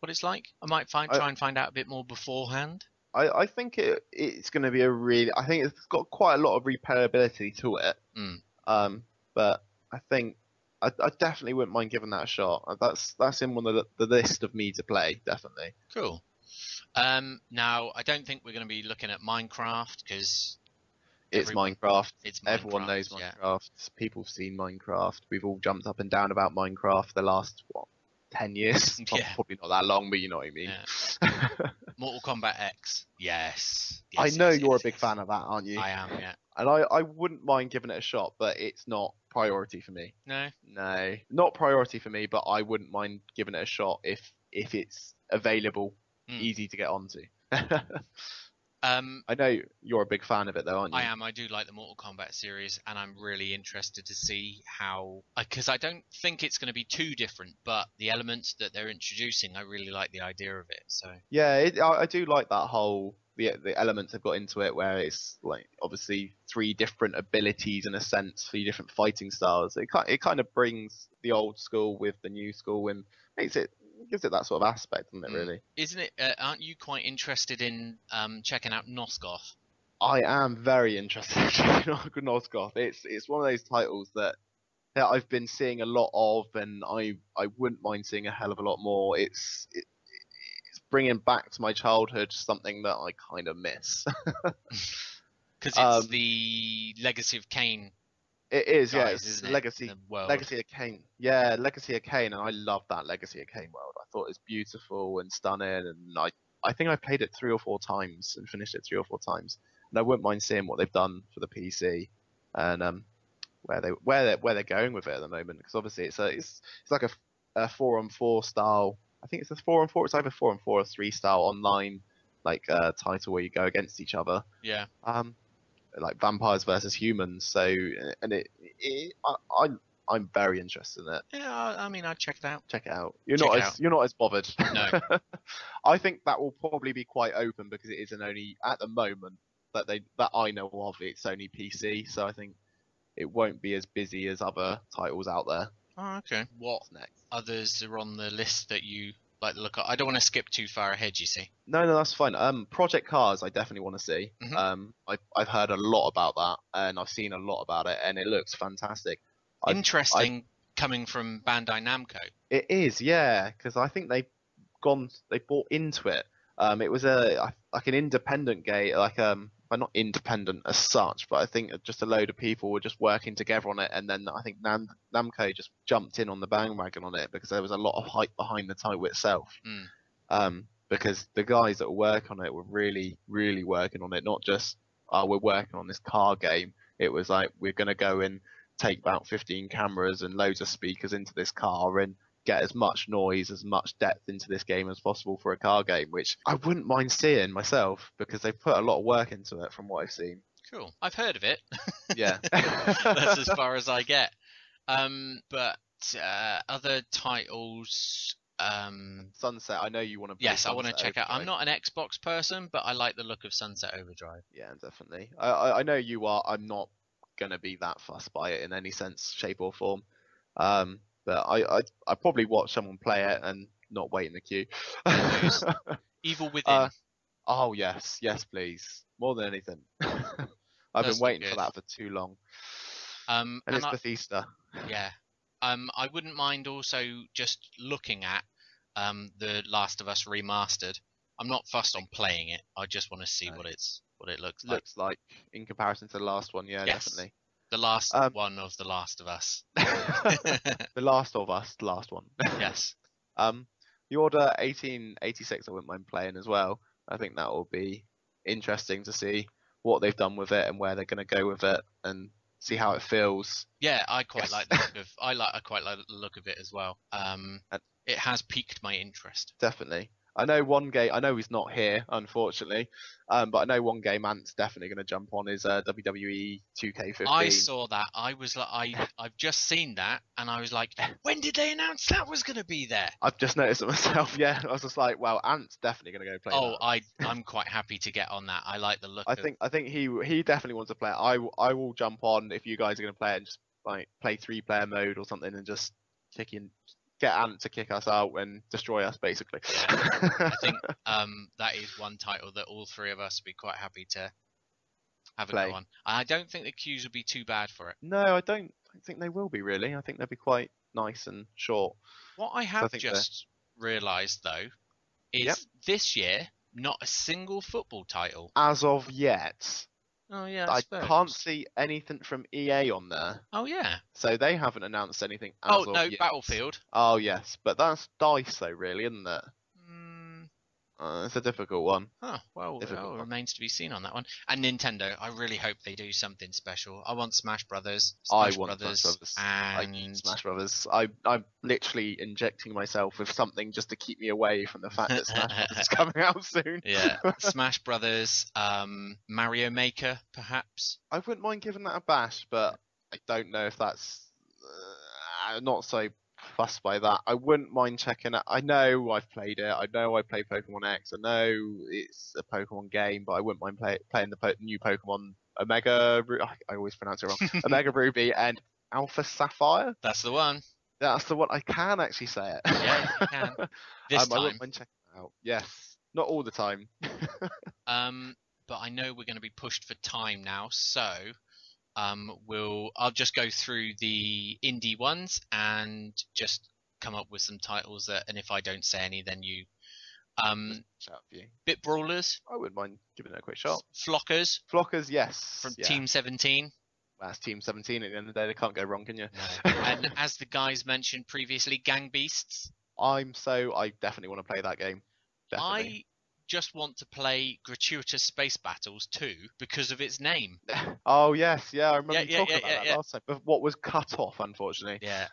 S2: what it's like. I might try and find out a bit more beforehand.
S1: I think it's going to be I think it's got quite a lot of replayability to it. But I think I definitely wouldn't mind giving that a shot. That's in one of the list of me to play, definitely.
S2: Cool. Now, I don't think we're going to be looking at Minecraft, because
S1: it's Minecraft.
S2: Everyone
S1: Everyone knows Minecraft. Yeah. People have seen Minecraft. We've all jumped up and down about Minecraft the last 10 years.
S2: Yeah.
S1: Probably not that long, but you know what I mean.
S2: Yeah. Mortal Kombat X. Yes.
S1: I know you're a big fan of that, aren't you?
S2: I am, yeah.
S1: And I wouldn't mind giving it a shot, but it's not priority for me.
S2: No,
S1: not priority for me. But I wouldn't mind giving it a shot if it's available, easy to get onto. I know you're a big fan of it, though, aren't you?
S2: I am. I do like the Mortal Kombat series, and I'm really interested to see how, because I don't think it's going to be too different, but the elements that they're introducing, I really like the idea of it. So
S1: yeah, I do like that whole the elements they've got into it, where it's like obviously 3 different abilities in a sense, 3 different fighting styles. It kind of brings the old school with the new school and gives it that sort of aspect, doesn't it? Really.
S2: Isn't it? Aren't you quite interested in checking out Nosgoth?
S1: I am very interested in checking out Nosgoth. It's one of those titles that I've been seeing a lot of, and I wouldn't mind seeing a hell of a lot more. It's bringing back to my childhood something that I kind of miss.
S2: Because it's the Legacy of Kain.
S1: It is,
S2: guys,
S1: yeah. It's
S2: isn't it?
S1: Legacy of Kain. Yeah, Legacy of Kain, and I love that Legacy of Kain world. I thought it's beautiful and stunning, and I think I played it 3 or 4 times and finished it 3 or 4 times. And I wouldn't mind seeing what they've done for the PC and where they're going with it at the moment. Because obviously it's like a 4-on-4 style. I think it's a 4-on-4. It's either 4-on-4 or 3 style online title where you go against each other.
S2: Yeah.
S1: Like vampires versus humans. So and I'm very interested in it.
S2: Yeah, I mean, I'd check it out.
S1: Check it out. You're not as bothered.
S2: No.
S1: I think that will probably be quite open because it isn't only at the moment that I know of. It's only PC, so I think it won't be as busy as other titles out there.
S2: Oh, okay. What
S1: What's next?
S2: others are on the list that you like to look at? I don't want to skip too far ahead, you see.
S1: No, that's fine. Project Cars, I definitely want to see.
S2: Mhm.
S1: I've heard a lot about that, and I've seen a lot about it, and it looks fantastic.
S2: Interesting coming from Bandai Namco.
S1: It is, yeah, because I think they bought into it. It was like an independent game, but not independent as such, but I think just a load of people were just working together on it, and then I think Namco just jumped in on the bandwagon on it because there was a lot of hype behind the title itself. Because the guys that were working on it were really, really working on it, not just we're working on this car game. It was like we're going to go and take about 15 cameras and loads of speakers into this car and get as much noise, as much depth into this game as possible for a car game, which I wouldn't mind seeing myself because they've put a lot of work into it from what I've seen.
S2: Cool. I've heard of it.
S1: Yeah.
S2: That's as far as I get. But other titles...
S1: Sunset, I know you want to play.
S2: Yes, I want to
S1: Sunset
S2: check out. I'm
S1: Overdrive.
S2: not an Xbox person, but I like the look of Sunset Overdrive.
S1: Yeah, definitely. I know you are. I'm not going to be that fussed by it in any sense, shape or form. But I probably watch someone play it and not wait in the queue.
S2: Evil Within.
S1: Oh yes, please. More than anything. I've been waiting for that for too long. And it's Bethesda.
S2: Yeah. I wouldn't mind also just looking at the Last of Us remastered. I'm not fussed on playing it. I just want to see what it looks like.
S1: Looks like in comparison to the last one, yeah,
S2: Yes.
S1: definitely.
S2: The last one of The Last of Us.
S1: The Last of Us, the last one.
S2: Yes.
S1: The Order 1886 I wouldn't mind playing as well. I think that will be interesting to see what they've done with it and where they're going to go with it and see how it feels.
S2: Yeah, I quite like the look of. I quite like the look of it as well. It has piqued my interest.
S1: Definitely. I know one game. I know he's not here, unfortunately, but I know one game Ant's definitely going to jump on is WWE 2K15.
S2: I saw that. I was like, I've just seen that, and I was like, when did they announce that was going to be there?
S1: I've just noticed it myself. Yeah, I was just like, well, Ant's definitely going to go play.
S2: Oh,
S1: that.
S2: I'm quite happy to get on that. I like the look.
S1: I think he definitely wants to play it. I will jump on if you guys are going to play it and just like play 3-player mode or something and just get Ant to kick us out and destroy us, basically.
S2: Yeah. I think that is one title that all 3 of us would be quite happy to have a go on. I don't think the queues would be too bad for it.
S1: No, I don't think they will be, really. I think they'll be quite nice and short.
S2: What I have just realised, though, is this year, not a single football title.
S1: As of yet.
S2: Oh, yeah,
S1: I can't see anything from EA on there.
S2: Oh, yeah.
S1: So they haven't announced anything as of yet.
S2: Battlefield.
S1: Oh, yes. But that's DICE, though, really, isn't it? It's a difficult one.
S2: Oh, well, it remains to be seen on that one. And Nintendo, I really hope they do something special. I want Smash Brothers.
S1: I want Smash Brothers. I need Smash Brothers. I'm literally injecting myself with something just to keep me away from the fact that Smash Brothers is coming out soon.
S2: Yeah, Smash Brothers, Mario Maker, perhaps.
S1: I wouldn't mind giving that a bash, but I don't know if that's not so fussed by that. I wouldn't mind checking it. I know I've played it. I know I play Pokemon X. I know it's a Pokemon game, but I wouldn't mind playing the new Pokemon Omega. I always pronounce it wrong. Omega Ruby and Alpha Sapphire.
S2: That's the one.
S1: That's the one. I can actually say it.
S2: Yeah, you can. This
S1: I
S2: time.
S1: wouldn't mind checking it out. Yes, not all the time.
S2: But I know we're going to be pushed for time now, so I'll just go through the indie ones and just come up with some titles and if I don't say any, then you.
S1: Shout for you.
S2: Bit Brawlers.
S1: I wouldn't mind giving it a quick shot.
S2: Flockers.
S1: Flockers, yes.
S2: From Team 17.
S1: That's Team 17 at the end of the day. They can't go wrong, can you?
S2: No. And as the guys mentioned previously, Gang Beasts.
S1: I definitely want to play that game. Definitely.
S2: I just want to play Gratuitous Space Battles 2 because of its name.
S1: Oh yes, yeah, I remember you talking about that
S2: yeah.
S1: last time. But what was cut off, unfortunately.
S2: Yeah.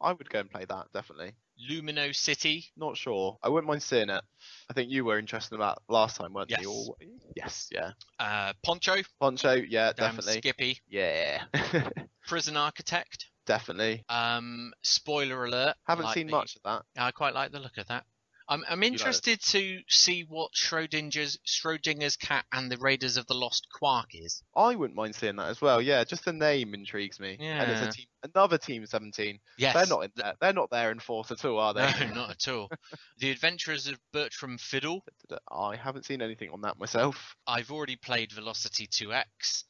S1: I would go and play that, definitely.
S2: Lumino City.
S1: Not sure. I wouldn't mind seeing it. I think you were interested about last time, weren't
S2: Yes.
S1: you? Or... Yes, yeah.
S2: Poncho.
S1: Poncho, yeah, definitely.
S2: Skippy.
S1: Yeah.
S2: Prison Architect.
S1: Definitely.
S2: Spoiler alert.
S1: Haven't seen much of that.
S2: I quite like the look of that. I'm interested to see what Schrodinger's cat and the Raiders of the Lost Quark is.
S1: I wouldn't mind seeing that as well. Yeah, just the name intrigues me.
S2: Yeah.
S1: And it's another Team 17.
S2: Yes.
S1: They're not in there. They're not there in force at all, are they?
S2: No, not at all. The Adventures of Bertram Fiddle.
S1: I haven't seen anything on that myself.
S2: I've already played Velocity 2X.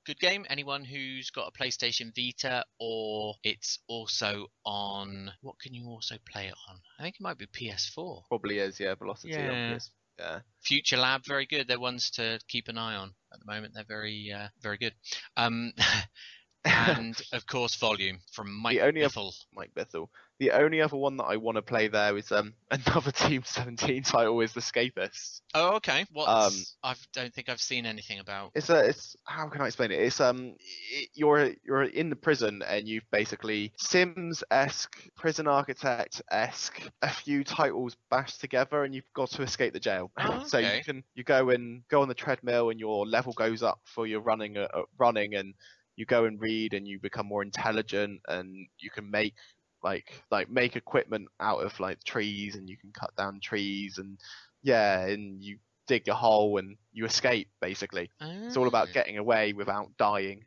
S2: Good game. Anyone who's got a PlayStation Vita, or it's also on. What can you also play it on? I think it might be PS4.
S1: Probably is, yeah. Velocity.
S2: Yeah.
S1: Yeah.
S2: Future Lab, very good. They're ones to keep an eye on at the moment. They're very, very good. And of course, Volume from Mike Bithell.
S1: Mike Bithell. The only other one that I want to play there is another Team 17 title is The Escapist.
S2: Oh, okay. I don't think I've seen anything about.
S1: It's how can I explain it? It's you're in the prison and you've basically Sims-esque, Prison Architect-esque, a few titles bashed together, and you've got to escape the jail.
S2: Oh, okay.
S1: So you go on the treadmill and your level goes up for your running and you go and read and you become more intelligent and you can make make equipment out of like trees, and you can cut down trees and you dig a hole and you escape basically. It's all about getting away without dying.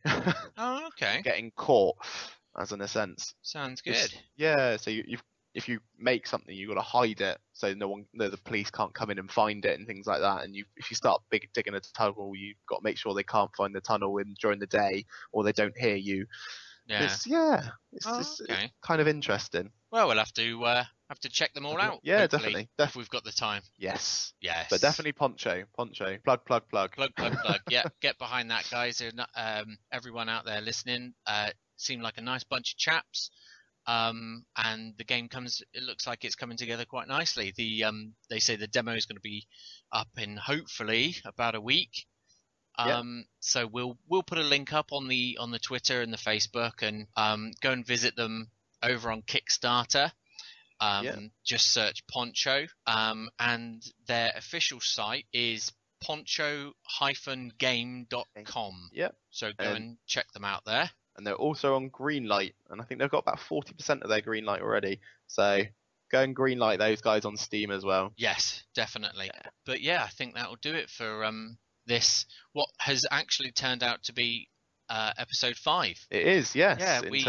S2: Oh, okay.
S1: Getting caught, as in a sense.
S2: Sounds good.
S1: So if you make something, you've got to hide it so the police can't come in and find it and things like that. And if you start digging a tunnel, you've got to make sure they can't find the tunnel during the day, or they don't hear you.
S2: Yeah.
S1: It's kind of interesting.
S2: Well, we'll have to check them all out.
S1: Yeah, definitely.
S2: If we've got the time.
S1: Yes.
S2: But
S1: definitely Poncho. Plug.
S2: Plug. Yeah, get behind that, guys. Everyone out there listening, seem like a nice bunch of chaps. And the game it looks like it's coming together quite nicely. They say the demo is going to be up in hopefully about a week. So we'll put a link up on the Twitter and the Facebook, and go and visit them over on Kickstarter. Just search Poncho, and their official site is poncho-game.com. So go and check them out there.
S1: And they're also on Greenlight, and I think they've got about 40% of their Greenlight already. So go and Greenlight those guys on Steam as well.
S2: Yes, definitely. Yeah. But yeah, I think that will do it for this. What has actually turned out to be episode 5.
S1: It is, yes.
S2: Yeah, we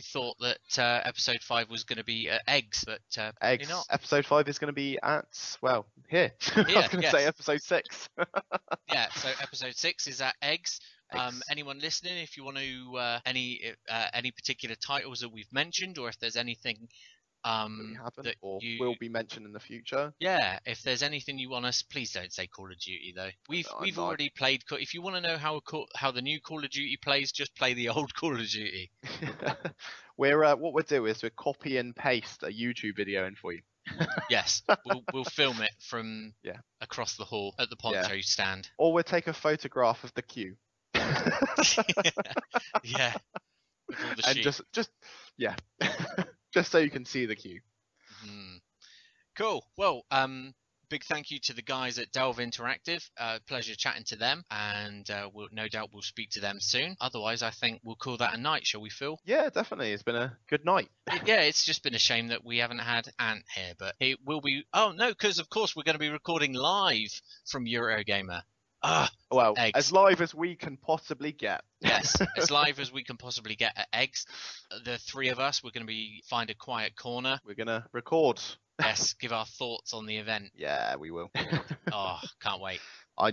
S2: thought that episode 5 was going to be eggs, but
S1: eggs.
S2: Not.
S1: Episode 5 is going to be here. I was going to say episode 6.
S2: Yeah, so episode 6 is at eggs. Anyone listening, if you want to any particular titles that we've mentioned, or if there's anything that you
S1: will be mentioned in the future.
S2: Yeah, if there's anything you want us, please don't say Call of Duty though. We've already played. If you want to know how the new Call of Duty plays, just play the old Call of Duty.
S1: What we'll do is we'll copy and paste a YouTube video in for you.
S2: Yes, we'll film it from across the hall at the Poncho stand,
S1: or we'll take a photograph of the queue.
S2: Yeah.
S1: And just just so you can see the queue.
S2: Cool. Well, Big thank you to the guys at Delve Interactive. Pleasure chatting to them, and we'll no doubt we'll speak to them soon. Otherwise, I think we'll call that a night, shall we, Phil?
S1: Yeah, definitely. It's been a good night.
S2: Yeah, it's just been a shame that we haven't had Ant here, but it will be. Oh no, because of course we're going to be recording live from Eurogamer.
S1: Well,
S2: Eggs.
S1: as live as we can possibly get.
S2: Yes, as live as we can possibly get at Eggs. The three of us, we're going to find a quiet corner.
S1: We're going to record.
S2: Yes, give our thoughts on the event.
S1: Yeah, we will.
S2: Oh, can't wait.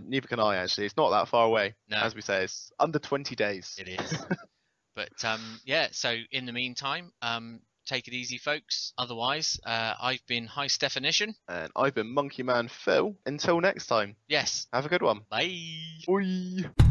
S1: Neither can I, actually. It's not that far away.
S2: No.
S1: As we say, it's under 20 days.
S2: It is. But yeah, so in the meantime, take it easy, folks. Otherwise, I've been High Definition.
S1: And I've been Monkey Man Phil. Until next time.
S2: Yes.
S1: Have a good one.
S2: Bye.
S1: Bye.